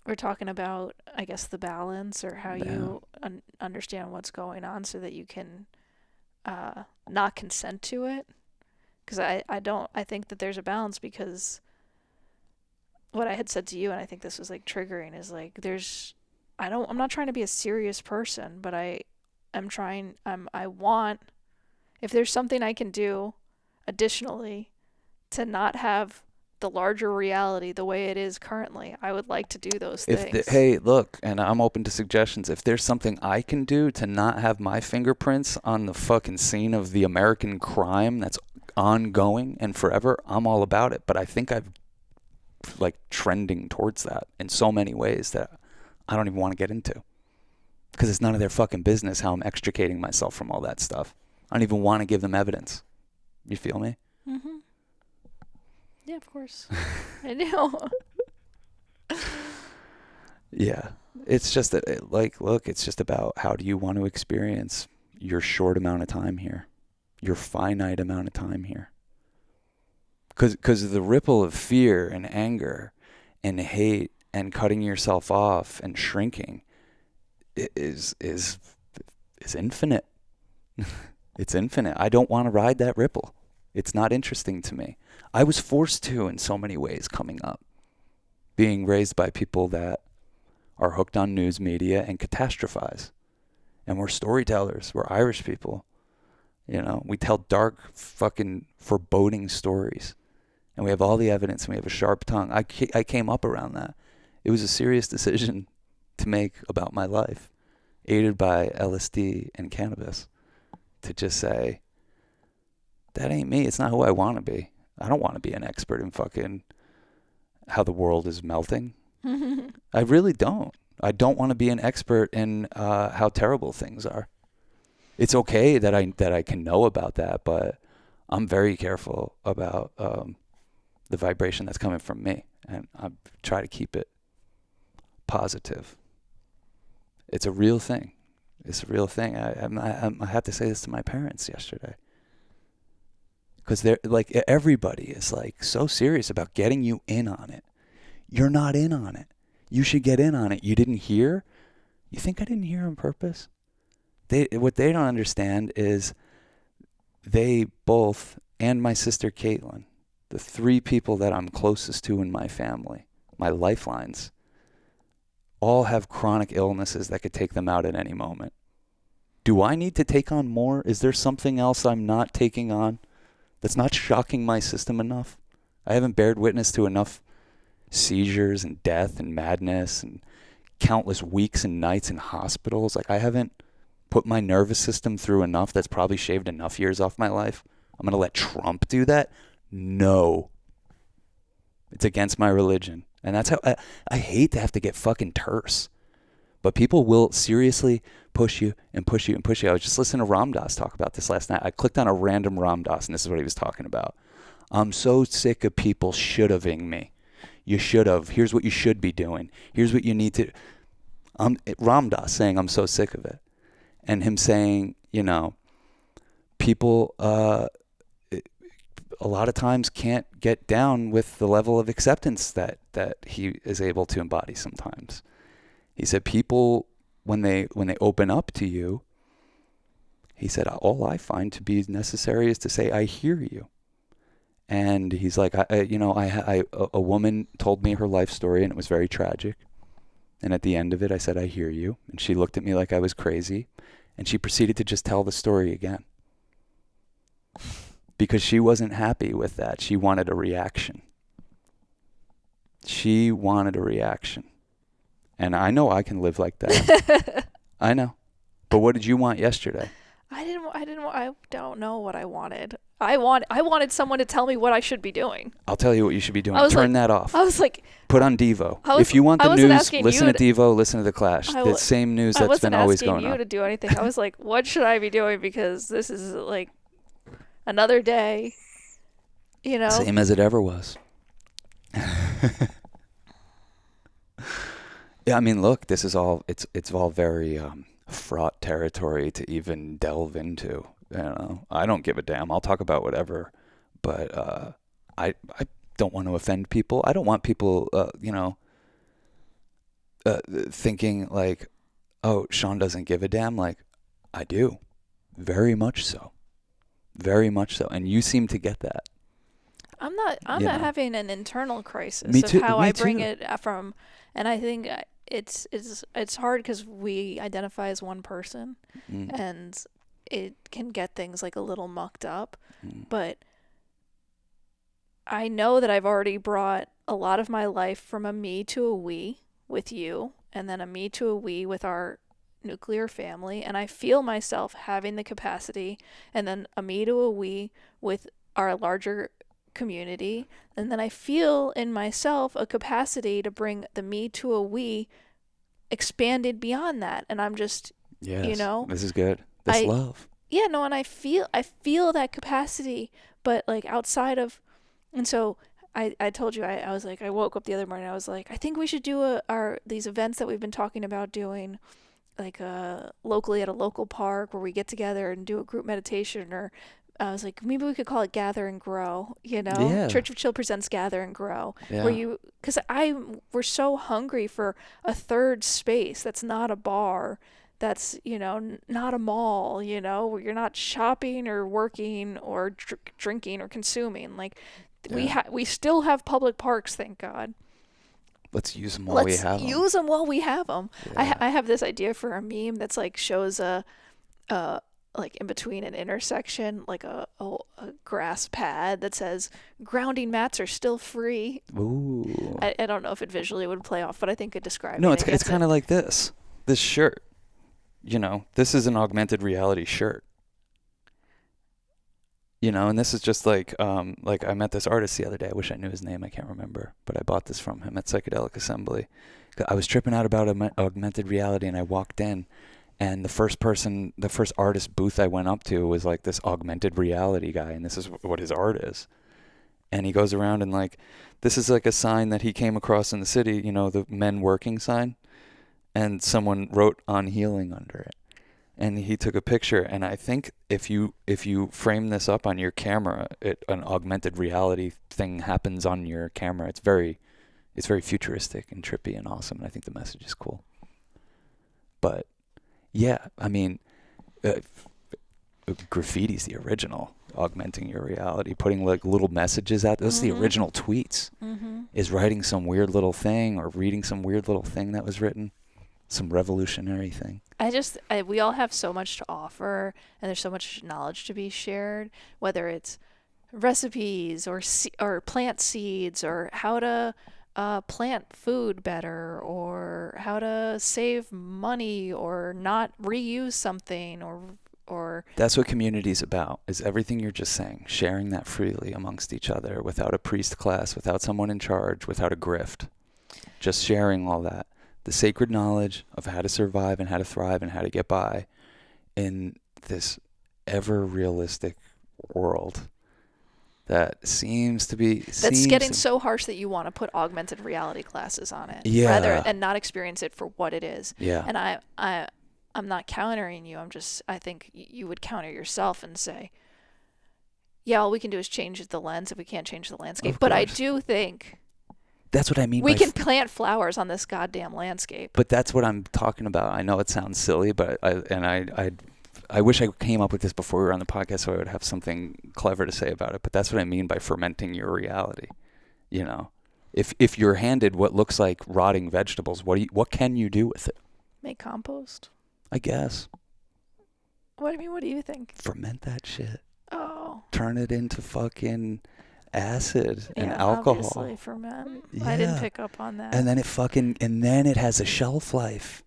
[SPEAKER 2] we're talking about, I guess, the balance, or how you understand what's going on so that you can not consent to it. Because I think that there's a balance, because what I had said to you, and I think this was like triggering, is like I'm not trying to be a serious person, but I want, if there's something I can do additionally to not have the larger reality the way it is currently, I would like to do those things.
[SPEAKER 1] Hey, look, and I'm open to suggestions. If there's something I can do to not have my fingerprints on the fucking scene of the American crime that's ongoing and forever, I'm all about it. But I think I've like trending towards that in so many ways that I don't even want to get into, because it's none of their fucking business how I'm extricating myself from all that stuff. I don't even want to give them evidence. You feel me?
[SPEAKER 2] Mm-hmm. Yeah, of course. I know.
[SPEAKER 1] Yeah. It's just that, look, it's just about how do you want to experience your short amount of time here, your finite amount of time here. Because the ripple of fear and anger and hate and cutting yourself off and shrinking is infinite. It's infinite. I don't want to ride that ripple. It's not interesting to me. I was forced to in so many ways coming up, being raised by people that are hooked on news media and catastrophize. And we're storytellers. We're Irish people. We tell dark, fucking foreboding stories. And we have all the evidence, and we have a sharp tongue. I came up around that. It was a serious decision to make about my life, aided by LSD and cannabis, to just say, that ain't me. It's not who I want to be. I don't want to be an expert in fucking how the world is melting. I really don't. I don't want to be an expert in how terrible things are. It's okay that I can know about that, but I'm very careful about the vibration that's coming from me, and I try to keep it positive. It's a real thing. It's a real thing. I had to say this to my parents yesterday. Because they're like, everybody is like so serious about getting you in on it. You're not in on it. You should get in on it. You didn't hear? You think I didn't hear on purpose? What they don't understand is they both, and my sister Caitlin, the three people that I'm closest to in my family, my lifelines, all have chronic illnesses that could take them out at any moment. Do I need to take on more? Is there something else I'm not taking on that's not shocking my system enough? I haven't bared witness to enough seizures and death and madness and countless weeks and nights in hospitals. Like, I haven't put my nervous system through enough. That's probably shaved enough years off my life. I'm going to let Trump do that? No. It's against my religion. And that's how I hate to have to get fucking terse. But people will seriously push you and push you and push you. I was just listening to Ram Dass talk about this last night. I clicked on a random Ram Dass, and this is what he was talking about. I'm so sick of people should-having me. You should have. Here's what you should be doing. Here's what you need to. Ram Dass saying, I'm so sick of it. And him saying, you know, people a lot of times can't get down with the level of acceptance that he is able to embody sometimes. He said people, when they open up to you, he said, all I find to be necessary is to say, I hear you. And he's like, a woman told me her life story, and it was very tragic. And at the end of it, I said, I hear you. And she looked at me like I was crazy. And she proceeded to just tell the story again. Because she wasn't happy with that. She wanted a reaction. She wanted a reaction. And I know I can live like that. I know. But what did you want yesterday?
[SPEAKER 2] I don't know what I wanted. I wanted someone to tell me what I should be doing.
[SPEAKER 1] I'll tell you what you should be doing. Turn that off.
[SPEAKER 2] I was like,
[SPEAKER 1] put on Devo. If you want the news, listen to Devo, listen to The Clash. The same news that's been always going on.
[SPEAKER 2] I wasn't asking you to do anything. I was like, what should I be doing? Because this is like another day, you know.
[SPEAKER 1] Same as it ever was. Yeah, I mean, look, this is all, it's all very fraught territory to even delve into. You know, I don't give a damn. I'll talk about whatever, but I don't want to offend people. I don't want people, thinking like, oh, Sean doesn't give a damn. Like, I do, very much so, and you seem to get that.
[SPEAKER 2] I'm not having an internal crisis
[SPEAKER 1] Me too,
[SPEAKER 2] of how
[SPEAKER 1] me
[SPEAKER 2] I bring
[SPEAKER 1] too.
[SPEAKER 2] it from, and I think it's hard because we identify as one person, and it can get things like a little mucked up. But I know that I've already brought a lot of my life from a me to a we with you, and then a me to a we with our nuclear family, and I feel myself having the capacity, and then a me to a we with our larger community, and then I feel in myself a capacity to bring the me to a we expanded beyond that. And I'm just,
[SPEAKER 1] Yes,
[SPEAKER 2] you know,
[SPEAKER 1] this is good. This love.
[SPEAKER 2] Yeah, no, and I feel that capacity, but like outside of, and so I told you, I was like, I woke up the other morning, I was like, I think we should do these events that we've been talking about doing, like locally at a local park where we get together and do a group meditation, or I was like, maybe we could call it Gather and Grow, you know?
[SPEAKER 1] Yeah.
[SPEAKER 2] Church of Chill presents Gather and Grow.
[SPEAKER 1] Yeah.
[SPEAKER 2] Where because we're so hungry for a third space that's not a bar, that's, you know, not a mall, you know, where you're not shopping or working or drinking or consuming. Like, we still have public parks, thank God.
[SPEAKER 1] Let's use them while we have them.
[SPEAKER 2] Let's use them while we have them.
[SPEAKER 1] Yeah.
[SPEAKER 2] I have this idea for a meme that's like shows like in between an intersection, like a grass pad that says grounding mats are still free.
[SPEAKER 1] Ooh.
[SPEAKER 2] I don't know if it visually would play off, but I think it describes.
[SPEAKER 1] No, it's kind of like this shirt. You know, this is an augmented reality shirt. You know, and this is just like I met this artist the other day. I wish I knew his name. I can't remember, but I bought this from him at Psychedelic Assembly. I was tripping out about augmented reality, and I walked in. And the first artist booth I went up to was like this augmented reality guy, and this is what his art is. And he goes around and like, this is like a sign that he came across in the city, you know, the men working sign, and someone wrote on healing under it. And he took a picture, and I think if you frame this up on your camera, an augmented reality thing happens on your camera. It's very futuristic and trippy and awesome, and I think the message is cool. But yeah, I mean, graffiti's the original. augmenting your reality, putting like little messages out. Those are the original tweets. Is writing some weird little thing or reading some weird little thing that was written, some revolutionary thing.
[SPEAKER 2] We all have so much to offer, and there's so much knowledge to be shared, whether it's recipes or plant seeds or how to plant food better or how to save money or not reuse something or
[SPEAKER 1] that's what community is about, is everything you're just saying, sharing that freely amongst each other without a priest class, without someone in charge, without a grift, just sharing all that, the sacred knowledge of how to survive and how to thrive and how to get by in this ever realistic world that seems to be
[SPEAKER 2] getting so harsh that you want to put augmented reality classes on it, and not experience it for what it is.
[SPEAKER 1] Yeah.
[SPEAKER 2] And I'm not countering you. I think you would counter yourself and say, yeah, all we can do is change the lens if we can't change the landscape. But I do think
[SPEAKER 1] that's what I mean.
[SPEAKER 2] We can plant flowers on this goddamn landscape.
[SPEAKER 1] But that's what I'm talking about. I know it sounds silly, but I wish I came up with this before we were on the podcast so I would have something clever to say about it. But that's what I mean by fermenting your reality. You know, if you're handed what looks like rotting vegetables, what can you do with it?
[SPEAKER 2] Make compost.
[SPEAKER 1] I guess.
[SPEAKER 2] What do you think?
[SPEAKER 1] Ferment that shit.
[SPEAKER 2] Oh.
[SPEAKER 1] Turn it into fucking acid and alcohol.
[SPEAKER 2] Obviously ferment.
[SPEAKER 1] Yeah.
[SPEAKER 2] I didn't pick up on that.
[SPEAKER 1] And then it has a shelf life.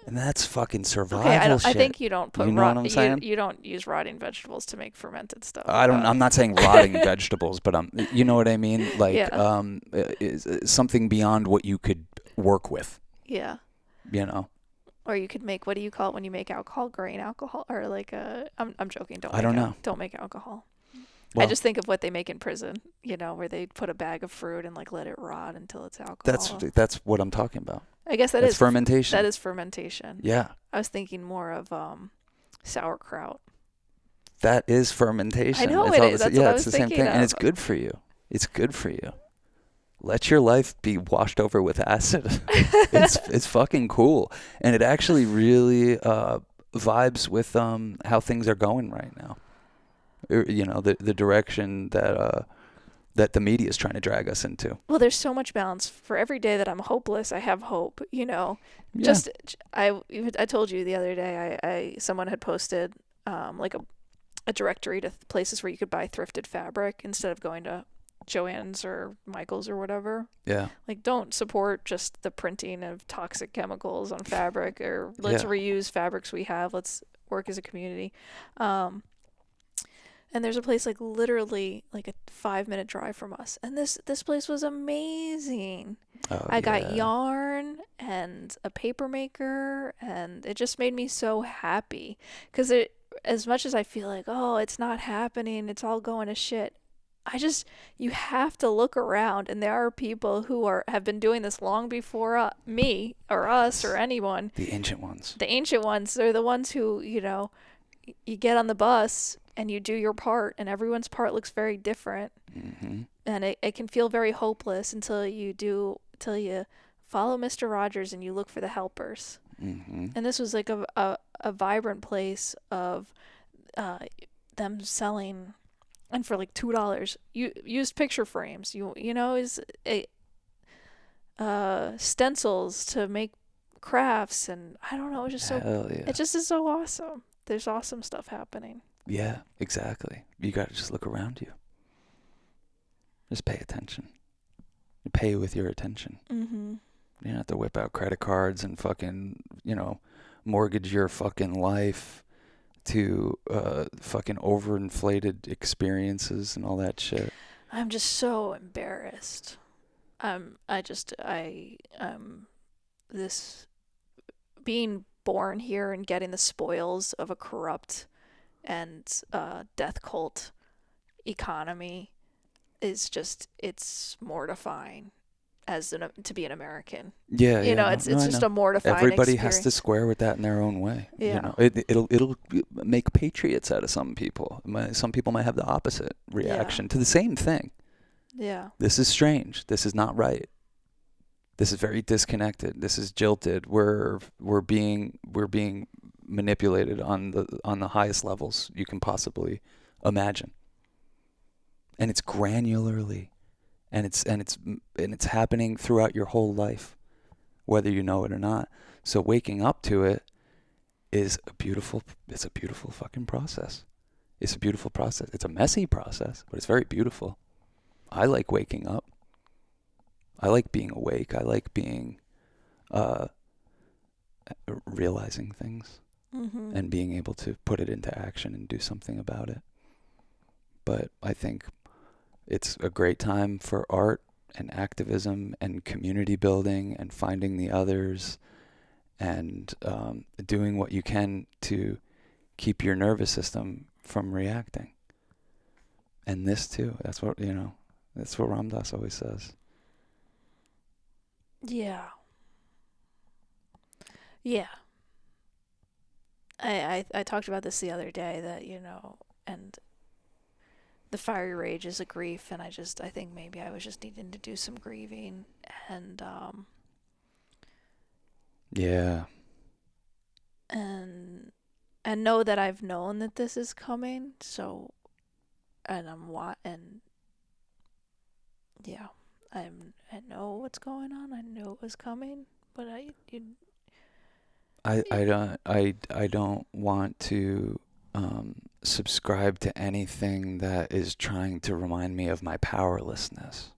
[SPEAKER 1] And that's fucking survival shit.
[SPEAKER 2] I think you don't put
[SPEAKER 1] you know what I'm saying?
[SPEAKER 2] You don't use rotting vegetables to make fermented stuff.
[SPEAKER 1] I'm not saying rotting vegetables, but you know what I mean? Like something beyond what you could work with.
[SPEAKER 2] Yeah.
[SPEAKER 1] You know.
[SPEAKER 2] Or you could make, what do you call it when you make alcohol? Grain alcohol, or like I'm joking.
[SPEAKER 1] I don't know.
[SPEAKER 2] Don't make alcohol.
[SPEAKER 1] Well,
[SPEAKER 2] I just think of what they make in prison, you know, where they put a bag of fruit and like let it rot until it's alcohol.
[SPEAKER 1] That's what I'm talking about.
[SPEAKER 2] I guess that's
[SPEAKER 1] fermentation.
[SPEAKER 2] That is fermentation.
[SPEAKER 1] Yeah.
[SPEAKER 2] I was thinking more of sauerkraut.
[SPEAKER 1] That is fermentation.
[SPEAKER 2] I know it is. That's what I was
[SPEAKER 1] it's the same thing, and it's good for you. It's good for you. Let your life be washed over with acid. It's fucking cool, and it actually really vibes with how things are going right now. You know, the direction that the media is trying to drag us into.
[SPEAKER 2] Well, there's so much balance. For every day that I'm hopeless, I have hope. You know,
[SPEAKER 1] Yeah.
[SPEAKER 2] I told you the other day, someone had posted like a directory to places where you could buy thrifted fabric instead of going to Joann's or Michael's or whatever.
[SPEAKER 1] Yeah.
[SPEAKER 2] Like, don't support just the printing of toxic chemicals on fabric, or let's reuse fabrics we have. Let's work as a community. And there's a place like literally like a 5-minute drive from us. And this place was amazing. I got yarn and a paper maker, and it just made me so happy. Because as much as I feel like, oh, it's not happening, it's all going to shit, you have to look around, and there are people who have been doing this long before me or us or anyone.
[SPEAKER 1] The ancient ones.
[SPEAKER 2] They're the ones who, you know, you get on the bus and you do your part, and everyone's part looks very different.
[SPEAKER 1] Mm-hmm.
[SPEAKER 2] And it can feel very hopeless until you follow Mr. Rogers and you look for the helpers.
[SPEAKER 1] Mm-hmm.
[SPEAKER 2] And this was like a vibrant place of them selling, and for like $2, you used picture frames. You know, is stencils to make crafts, and I don't know, it just is so awesome. There's awesome stuff happening.
[SPEAKER 1] Yeah, exactly. You got to just look around you. Just pay attention. You pay with your attention.
[SPEAKER 2] Mm-hmm.
[SPEAKER 1] You don't have to whip out credit cards and fucking, you know, mortgage your fucking life to fucking overinflated experiences and all that shit.
[SPEAKER 2] I'm just so embarrassed. This being born here and getting the spoils of a corrupt and death cult economy is just, it's mortifying to be an American.
[SPEAKER 1] Yeah,
[SPEAKER 2] you know, it's just a mortifying
[SPEAKER 1] Everybody
[SPEAKER 2] experience.
[SPEAKER 1] has to square with that in their own way.
[SPEAKER 2] Yeah.
[SPEAKER 1] You know, it'll make patriots out of some people. Some people might have the opposite reaction to the same thing.
[SPEAKER 2] Yeah.
[SPEAKER 1] This is strange. This is not right. This is very disconnected. This is jilted. We're being manipulated on the highest levels you can possibly Imagine. And it's granularly, and it's happening throughout your whole life, whether you know it or not. So waking up to it is it's a beautiful fucking process. It's a beautiful process. It's a messy process, but it's very beautiful. I like waking up. I like being awake. I like being realizing things and being able to put it into action and do something about it. But I think it's a great time for art and activism and community building and finding the others and doing what you can to keep your nervous system from reacting. And this too. That's what Ram Dass always says.
[SPEAKER 2] Yeah. Yeah. I talked about this the other day that, and the fiery rage is a grief, and I think maybe I was just needing to do some grieving and
[SPEAKER 1] Yeah.
[SPEAKER 2] and know that I've known that this is coming, so and yeah, I know what's going on. I knew it was coming, but
[SPEAKER 1] I don't want to subscribe to anything that is trying to remind me of my powerlessness.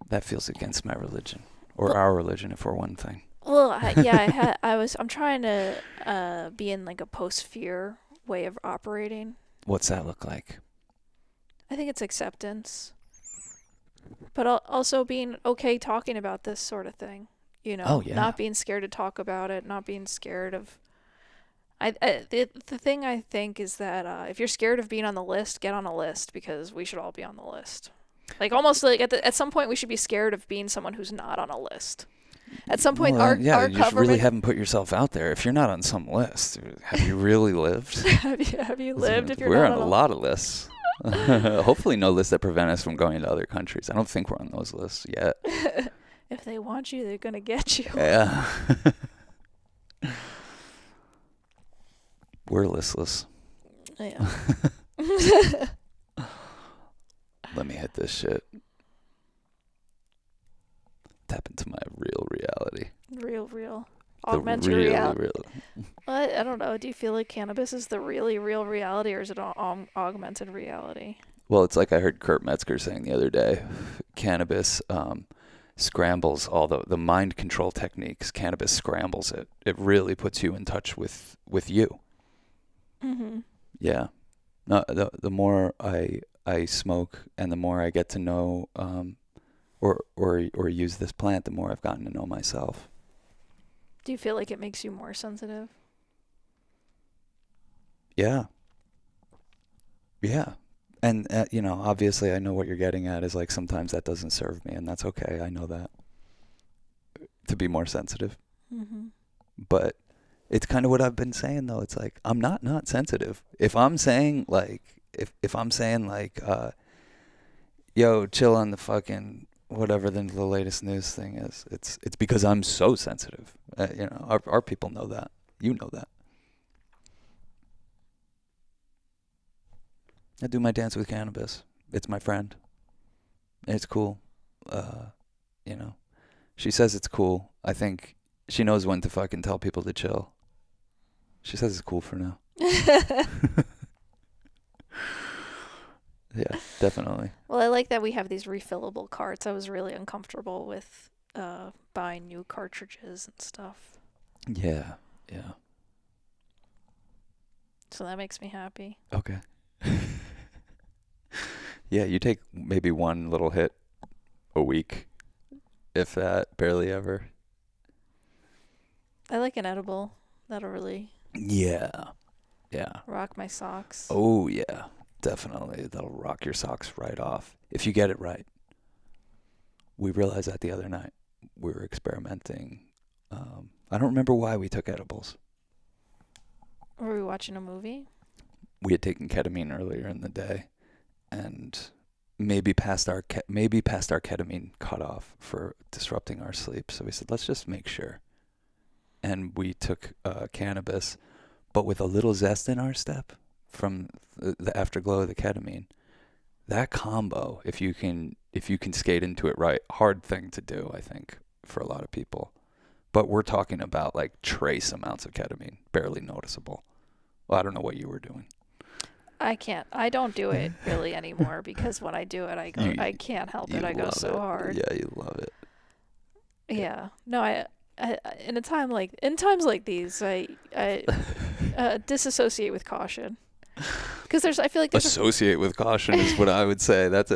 [SPEAKER 1] That feels against my religion, or our religion, if we're one thing.
[SPEAKER 2] Well, I'm trying to be in like a post-fear way of operating.
[SPEAKER 1] What's that look like?
[SPEAKER 2] I think it's acceptance, but also being okay talking about this sort of thing.
[SPEAKER 1] Oh, yeah.
[SPEAKER 2] Not being scared to talk about it, not being scared of. The thing I think is that if you're scared of being on the list, get on a list, because we should all be on the list. Like almost like at some point we should be scared of being someone who's not on a list. At some point, our
[SPEAKER 1] you
[SPEAKER 2] government.
[SPEAKER 1] just really haven't put yourself out there. If you're not on some list, have you really lived?
[SPEAKER 2] have you lived? If you're
[SPEAKER 1] we're
[SPEAKER 2] not
[SPEAKER 1] on a lot of lists. Hopefully, no lists that prevent us from going to other countries. I don't think we're on those lists yet.
[SPEAKER 2] If they want you, they're gonna get you.
[SPEAKER 1] Yeah. We're listless.
[SPEAKER 2] Yeah.
[SPEAKER 1] Let me hit this shit. Tap into my real reality.
[SPEAKER 2] Real. Augmented reality.
[SPEAKER 1] Real.
[SPEAKER 2] I don't know. Do you feel like cannabis is the really real reality, or is it augmented reality?
[SPEAKER 1] Well, it's like I heard Kurt Metzger saying the other day. Cannabis scrambles all the mind control techniques. Cannabis scrambles it. It really puts you in touch with you.
[SPEAKER 2] Mm-hmm.
[SPEAKER 1] Yeah. No, the more I smoke and the more I get to know or use this plant, the more I've gotten to know myself.
[SPEAKER 2] Do you feel like it makes you more sensitive?
[SPEAKER 1] Yeah. Yeah. And, obviously I know what you're getting at is like sometimes that doesn't serve me, and that's okay. I know that. To be more sensitive.
[SPEAKER 2] Mm-hmm.
[SPEAKER 1] But it's kind of what I've been saying, though. It's like, I'm not sensitive. If I'm saying like, yo, chill on the fucking whatever the latest news thing is, it's because I'm so sensitive. Our people know that. You know that. I do my dance with cannabis. It's my friend. It's cool. She says it's cool. I think she knows when to fucking tell people to chill. She says it's cool for now. Yeah, definitely.
[SPEAKER 2] Well, I like that we have these refillable carts. I was really uncomfortable with buying new cartridges and stuff.
[SPEAKER 1] Yeah.
[SPEAKER 2] So that makes me happy.
[SPEAKER 1] Okay. Yeah, you take maybe one little hit a week, if that, barely ever.
[SPEAKER 2] I like an edible. That'll really
[SPEAKER 1] Yeah.
[SPEAKER 2] rock my socks.
[SPEAKER 1] Oh, yeah, definitely. That'll rock your socks right off, if you get it right. We realized that the other night. We were experimenting. I don't remember why we took edibles.
[SPEAKER 2] Were we watching a movie?
[SPEAKER 1] We had taken ketamine earlier in the day, and maybe past our ketamine cutoff for disrupting our sleep. So we said, let's just make sure. And we took cannabis, but with a little zest in our step from the afterglow of the ketamine. That combo, if you can skate into it right, hard thing to do, I think, for a lot of people. But we're talking about like trace amounts of ketamine, barely noticeable. Well, I don't know what you were doing.
[SPEAKER 2] I don't do it really anymore because when I do it, I can't help it. I go so hard.
[SPEAKER 1] Yeah, you love it.
[SPEAKER 2] Yeah. No, I in times like these, I disassociate with caution. Because I feel like there's
[SPEAKER 1] associate with caution is what I would say. That's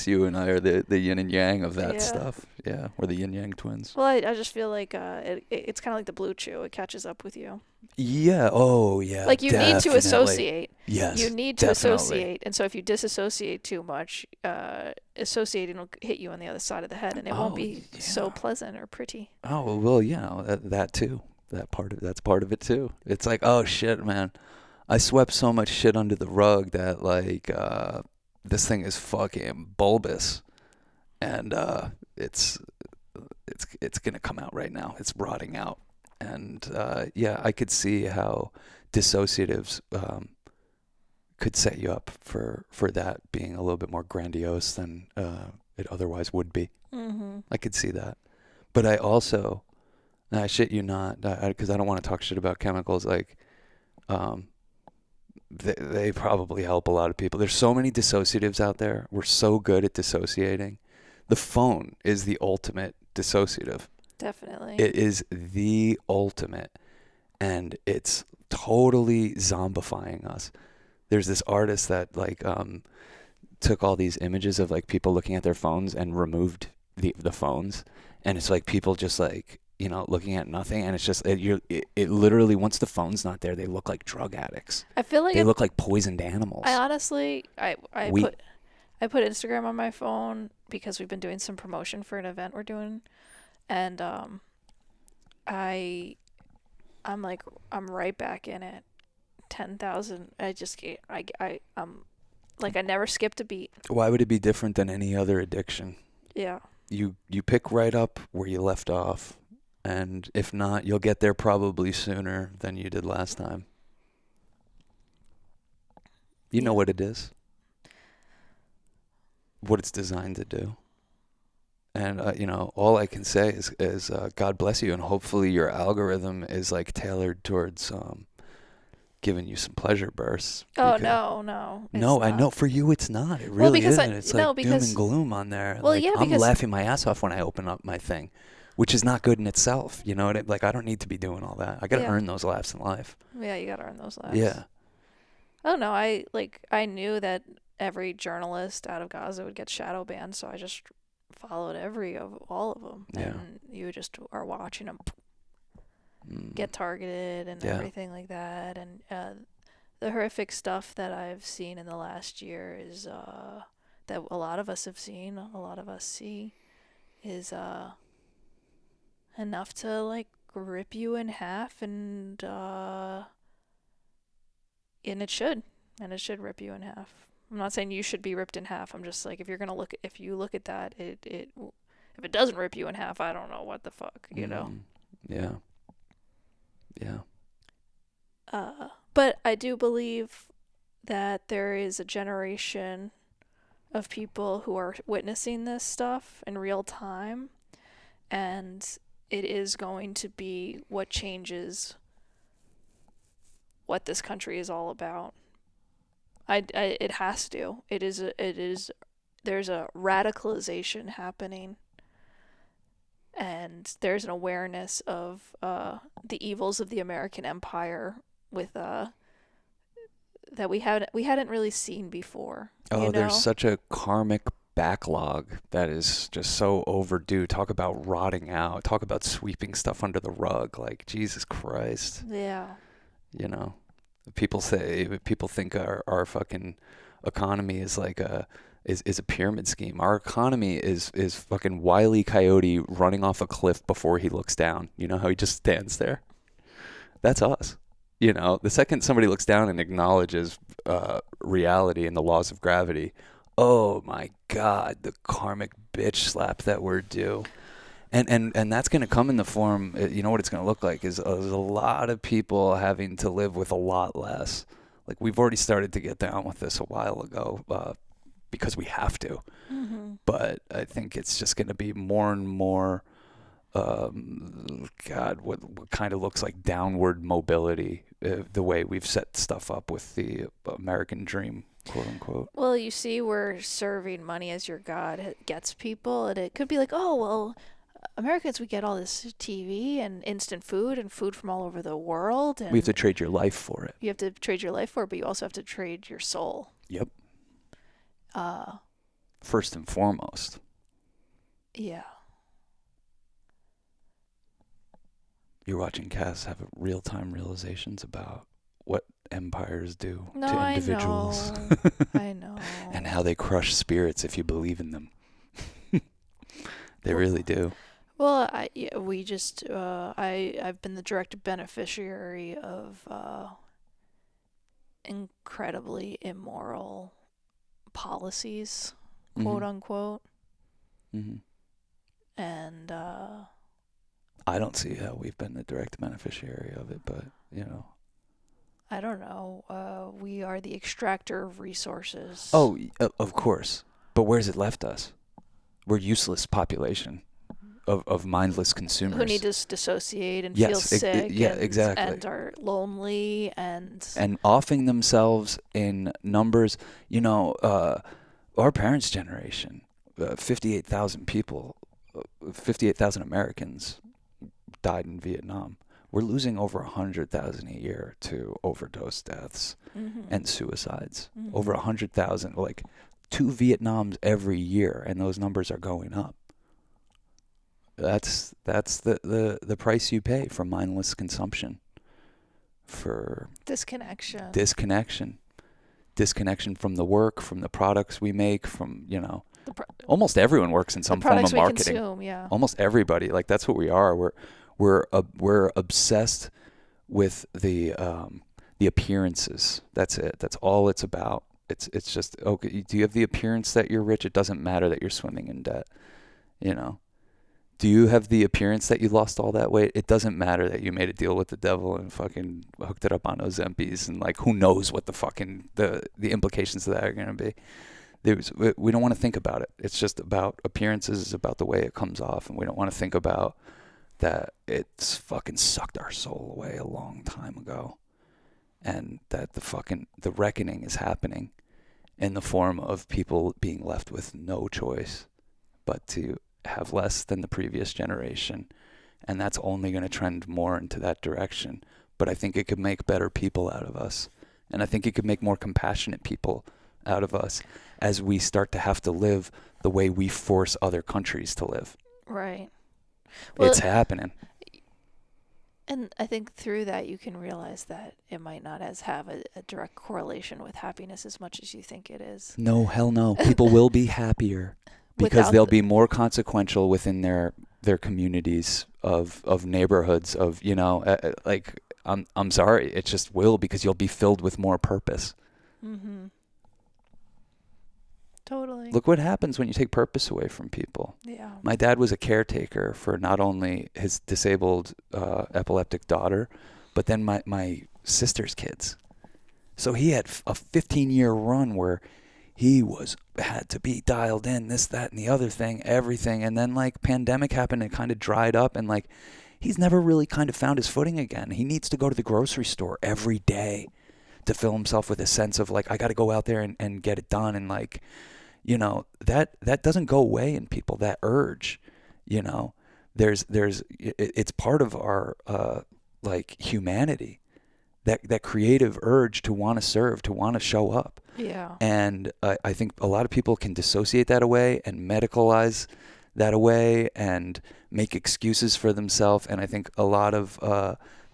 [SPEAKER 1] you and I are the yin and yang of that stuff. Yeah, we're the yin yang twins.
[SPEAKER 2] Well, I just feel like it's kind of like the blue chew. It catches up with you.
[SPEAKER 1] Yeah. Oh, yeah.
[SPEAKER 2] Like you need to associate.
[SPEAKER 1] Yes.
[SPEAKER 2] You need to associate, and so if you disassociate too much, associating will hit you on the other side of the head, and it won't be so pleasant or pretty.
[SPEAKER 1] Oh well, that too. That's part of it too. It's like, oh shit, man. I swept so much shit under the rug that like this thing is fucking bulbous, and it's gonna come out right now. It's rotting out, and I could see how dissociatives could set you up for that being a little bit more grandiose than it otherwise would be.
[SPEAKER 2] Mm-hmm.
[SPEAKER 1] I could see that, but I also, I shit you not, because I don't want to talk shit about chemicals like. They probably help a lot of people. There's so many dissociatives out there. We're so good at dissociating. The phone is the ultimate dissociative.
[SPEAKER 2] Definitely.
[SPEAKER 1] It is the ultimate. And it's totally zombifying us. There's this artist that like took all these images of like people looking at their phones and removed the phones. And it's like people just like, looking at nothing, and it's just it literally, once the phone's not there, they look like drug addicts.
[SPEAKER 2] I feel like
[SPEAKER 1] they look like poisoned animals.
[SPEAKER 2] I honestly, I put Instagram on my phone because we've been doing some promotion for an event we're doing, and I'm right back in it. 10,000. I'm like I never skipped a beat.
[SPEAKER 1] Why would it be different than any other addiction?
[SPEAKER 2] Yeah.
[SPEAKER 1] You pick right up where you left off. And if not, you'll get there probably sooner than you did last time. You know what it is. What it's designed to do. And, all I can say is God bless you. And hopefully your algorithm is like tailored towards giving you some pleasure bursts.
[SPEAKER 2] Oh, no.
[SPEAKER 1] No, I know. For you, it's not. It really isn't. It's like doom and gloom on there.
[SPEAKER 2] Well,
[SPEAKER 1] like, I'm laughing my ass off when I open up my thing. Which is not good in itself, like I don't need to be doing all that. I gotta earn those laughs in life.
[SPEAKER 2] Yeah, you gotta earn those laughs.
[SPEAKER 1] Yeah.
[SPEAKER 2] Oh no, I knew that every journalist out of Gaza would get shadow banned, so I just followed all of them.
[SPEAKER 1] Yeah.
[SPEAKER 2] And you just are watching them get targeted and everything like that. And the horrific stuff that I've seen in the last year is that a lot of us have seen, a lot of us see, is enough to like rip you in half, and it should rip you in half. I'm not saying you should be ripped in half. I'm just like, if you look at that, if it doesn't rip you in half, I don't know what the fuck,
[SPEAKER 1] Yeah.
[SPEAKER 2] But I do believe that there is a generation of people who are witnessing this stuff in real time, and it is going to be what changes what this country is all about. It has to. There's a radicalization happening, and there's an awareness of the evils of the American empire with that we hadn't really seen before.
[SPEAKER 1] There's such a karmic backlog that is just so overdue. Talk about rotting out. Talk about sweeping stuff under the rug. Like, Jesus Christ.
[SPEAKER 2] Yeah.
[SPEAKER 1] People think our fucking economy is like is a pyramid scheme. Our economy is fucking Wile E. Coyote running off a cliff before he looks down. You know how he just stands there? That's us. The second somebody looks down and acknowledges reality and the laws of gravity, oh my God, the karmic bitch slap that we're due. And that's going to come in the form, what it's going to look like is a lot of people having to live with a lot less. Like, we've already started to get down with this a while ago because we have to.
[SPEAKER 2] Mm-hmm.
[SPEAKER 1] But I think it's just going to be more and more, God, what kind of looks like downward mobility, the way we've set stuff up with the American dream, quote unquote.
[SPEAKER 2] Well, you see, where serving money as your god gets people, and it could be like, oh, well, Americans, we get all this TV and instant food and food from all over the world, and
[SPEAKER 1] We have to trade your life for it.
[SPEAKER 2] you have to trade your life for it, but you also have to trade your soul.
[SPEAKER 1] Yep.
[SPEAKER 2] Uh,
[SPEAKER 1] First and foremost.
[SPEAKER 2] yeah.
[SPEAKER 1] You're watching Cass have real-time realizations about what empires do
[SPEAKER 2] No,
[SPEAKER 1] to
[SPEAKER 2] I
[SPEAKER 1] individuals.
[SPEAKER 2] know. I know.
[SPEAKER 1] And how they crush spirits if you believe in them. They really do.
[SPEAKER 2] Well, I've been the direct beneficiary of incredibly immoral policies, quote
[SPEAKER 1] Mhm.
[SPEAKER 2] unquote,
[SPEAKER 1] Mhm.
[SPEAKER 2] and
[SPEAKER 1] I don't see how we've been the direct beneficiary of it, but,
[SPEAKER 2] I don't know. We are the extractor of resources.
[SPEAKER 1] Oh, of course. But where's it left us? We're useless population of mindless consumers.
[SPEAKER 2] who need to dissociate and
[SPEAKER 1] Yes,
[SPEAKER 2] feel sick,
[SPEAKER 1] exactly.
[SPEAKER 2] and are lonely, and
[SPEAKER 1] Offing themselves in numbers, our parents' generation, 58,000 people, 58,000 Americans died in Vietnam. We're losing over 100,000 a year to overdose deaths and suicides. Over 100,000, like 2 Vietnams every year, and those numbers are going up. That's the price you pay for mindless consumption, for
[SPEAKER 2] disconnection.
[SPEAKER 1] Disconnection from the work, from the products we make, from
[SPEAKER 2] The
[SPEAKER 1] almost everyone works in some form
[SPEAKER 2] products
[SPEAKER 1] of
[SPEAKER 2] we
[SPEAKER 1] marketing.
[SPEAKER 2] consume, yeah.
[SPEAKER 1] Almost everybody, like, that's what we are. We're obsessed with the appearances. That's it. That's all it's about. It's just, okay, do you have the appearance that you're rich? It doesn't matter that you're swimming in debt. Do you have the appearance that you lost all that weight? It doesn't matter that you made a deal with the devil and fucking hooked it up on Ozempies, and, like, who knows what the fucking the implications of that are going to be. We don't want to think about it. It's just about appearances. It's about the way it comes off, and we don't want to think about that it's fucking sucked our soul away a long time ago, and that the reckoning is happening in the form of people being left with no choice but to have less than the previous generation, and that's only going to trend more into that direction. But I think it could make better people out of us, and I think it could make more compassionate people out of us as we start to have to live the way we force other countries to live.
[SPEAKER 2] Right. Well,
[SPEAKER 1] It's happening.
[SPEAKER 2] And I think through that you can realize that it might not have a direct correlation with happiness as much as you think it is.
[SPEAKER 1] No, hell no. People will be happier because they'll be more consequential within their communities of neighborhoods of, like, I'm sorry, it just will, because you'll be filled with more purpose.
[SPEAKER 2] Mm-hmm. Totally.
[SPEAKER 1] Look what happens when you take purpose away from people.
[SPEAKER 2] Yeah.
[SPEAKER 1] My dad was a caretaker for not only his disabled epileptic daughter, but then my sister's kids. So he had a 15-year run where he had to be dialed in, this, that, and the other thing, everything. And then, like, pandemic happened and kind of dried up, and, like, he's never really kind of found his footing again. He needs to go to the grocery store every day to fill himself with a sense of, like, I got to go out there and get it done. And, like, that doesn't go away in people, that urge. It's part of our like humanity, that creative urge to want to serve, to want to show up.
[SPEAKER 2] Yeah.
[SPEAKER 1] And I think a lot of people can dissociate that away and medicalize that away and make excuses for themselves. And I think a lot of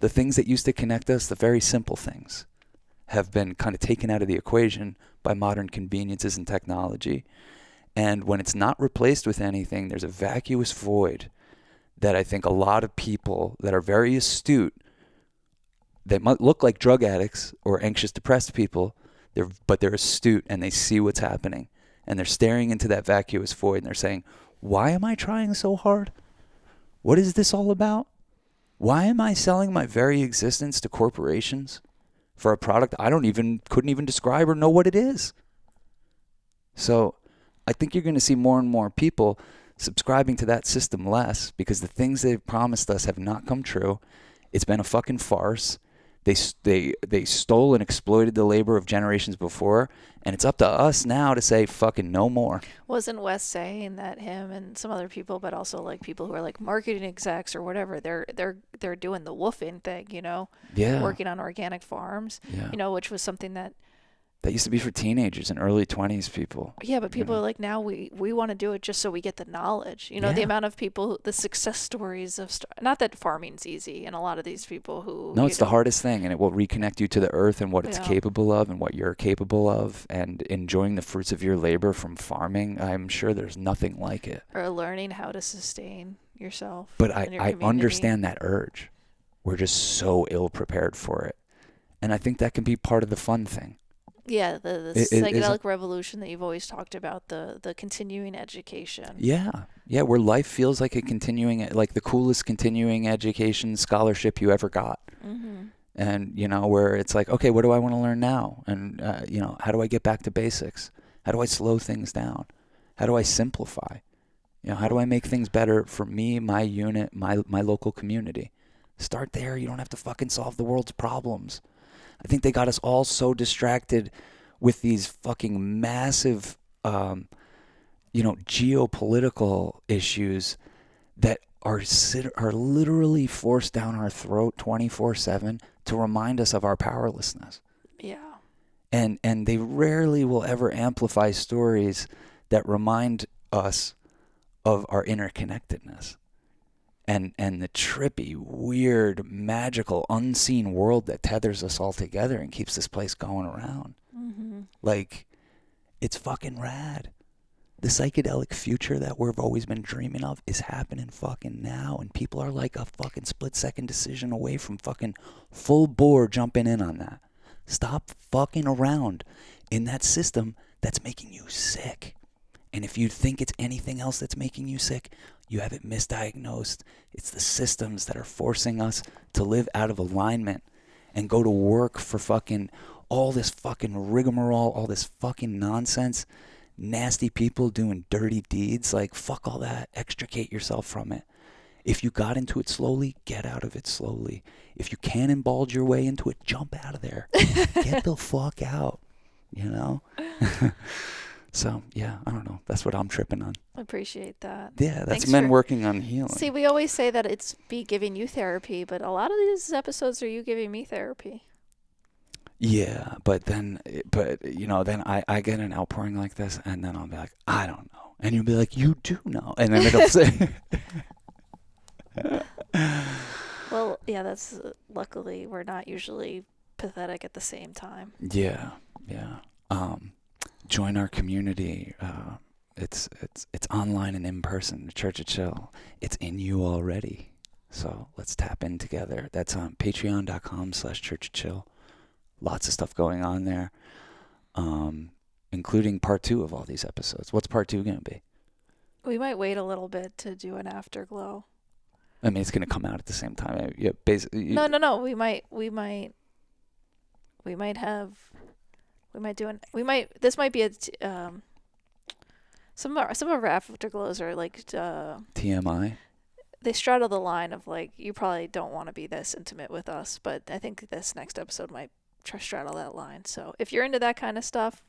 [SPEAKER 1] the things that used to connect us, the very simple things, have been kind of taken out of the equation by modern conveniences and technology. And when it's not replaced with anything, there's a vacuous void that I think a lot of people that are very astute, they might look like drug addicts or anxious, depressed people, but they're astute and they see what's happening. And they're staring into that vacuous void and they're saying, why am I trying so hard? What is this all about? Why am I selling my very existence to corporations for a product couldn't even describe or know what it is. So I think you're going to see more and more people subscribing to that system less, because the things they've promised us have not come true. It's been a fucking farce. They stole and exploited the labor of generations before, and it's up to us now to say fucking no more.
[SPEAKER 2] Wasn't Wes saying that him and some other people, but also like people who are like marketing execs or whatever, they're doing the woofing thing, you know?
[SPEAKER 1] Yeah.
[SPEAKER 2] Working on organic farms,
[SPEAKER 1] Yeah.
[SPEAKER 2] you know, which was something that
[SPEAKER 1] used to be for teenagers and early 20s people.
[SPEAKER 2] Yeah, but people are like, now we want to do it just so we get the knowledge. You know, the amount of people, the success stories of, not that farming's easy, and a lot of these people who...
[SPEAKER 1] No, it's the hardest thing, and it will reconnect you to the earth and what it's
[SPEAKER 2] Yeah.
[SPEAKER 1] capable of and what you're capable of, and enjoying the fruits of your labor from farming. I'm sure there's nothing like it.
[SPEAKER 2] Or learning how to sustain yourself.
[SPEAKER 1] But
[SPEAKER 2] and your
[SPEAKER 1] I
[SPEAKER 2] community.
[SPEAKER 1] understand that urge. We're just so ill-prepared for it. And I think that can be part of the fun thing.
[SPEAKER 2] Yeah, the psychedelic revolution that you've always talked about, the continuing education.
[SPEAKER 1] Yeah, where life feels like like the coolest continuing education scholarship you ever got.
[SPEAKER 2] Mm-hmm.
[SPEAKER 1] And, you know, where it's like, okay, what do I want to learn now? And, you know, how do I get back to basics? How do I slow things down? How do I simplify? You know, how do I make things better for me, my unit, my local community? Start there. You don't have to fucking solve the world's problems. I think they got us all so distracted with these fucking massive, geopolitical issues that are literally forced down our throat 24/7 to remind us of our powerlessness.
[SPEAKER 2] Yeah.
[SPEAKER 1] And they rarely will ever amplify stories that remind us of our interconnectedness. And the trippy, weird, magical, unseen world that tethers us all together and keeps this place going around.
[SPEAKER 2] Mm-hmm.
[SPEAKER 1] Like, it's fucking rad. The psychedelic future that we've always been dreaming of is happening fucking now. And people are like a fucking split-second decision away from fucking full bore jumping in on that. Stop fucking around in that system that's making you sick. And if you think it's anything else that's making you sick, you have it misdiagnosed. It's the systems that are forcing us to live out of alignment and go to work for fucking all this fucking rigmarole, all this fucking nonsense, nasty people doing dirty deeds. Like, fuck all that. Extricate yourself from it. If you got into it slowly, get out of it slowly. If you cannonballed your way into it, jump out of there. Get the fuck out, you know? So, yeah, I don't know. That's what I'm tripping on.
[SPEAKER 2] I appreciate that.
[SPEAKER 1] Yeah, that's men working on healing.
[SPEAKER 2] See, we always say that it's me giving you therapy, but a lot of these episodes are you giving me therapy.
[SPEAKER 1] Yeah, but you know, then I get an outpouring like this, and then I'll be like, I don't know. And you'll be like, you do know. And then it'll say...
[SPEAKER 2] Well, yeah, that's... luckily, we're not usually pathetic at the same time.
[SPEAKER 1] Yeah. Join our community. It's online and in person. The Church of Chill. It's in you already. So let's tap in together. That's on patreon.com/churchofchill. Lots of stuff going on there, including part 2 of all these episodes. What's part 2 going to be?
[SPEAKER 2] We might wait a little bit to do an afterglow.
[SPEAKER 1] I mean, it's going to come out at the same time. Yeah, basically.
[SPEAKER 2] No. We might this might be some of our afterglows are like
[SPEAKER 1] TMI.
[SPEAKER 2] They straddle the line of like, you probably don't want to be this intimate with us, but I think this next episode might straddle that line. So if you're into that kind of stuff,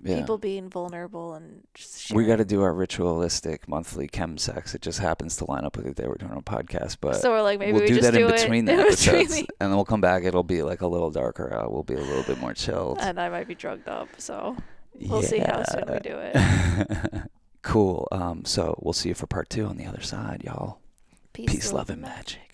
[SPEAKER 2] people being vulnerable and just sharing. We
[SPEAKER 1] got to do our ritualistic monthly chem sex. It just happens to line up with the day we're doing a podcast, but
[SPEAKER 2] so we're like, maybe
[SPEAKER 1] we'll
[SPEAKER 2] we
[SPEAKER 1] do
[SPEAKER 2] just
[SPEAKER 1] that
[SPEAKER 2] do
[SPEAKER 1] in between the
[SPEAKER 2] it
[SPEAKER 1] episodes, and then we'll come back. It'll be like a little darker out. We'll be a little bit more chilled,
[SPEAKER 2] and I might be drugged up, so we'll see how soon we do it.
[SPEAKER 1] Cool. So we'll see you for part 2 on the other side, y'all. Peace, love, and magic.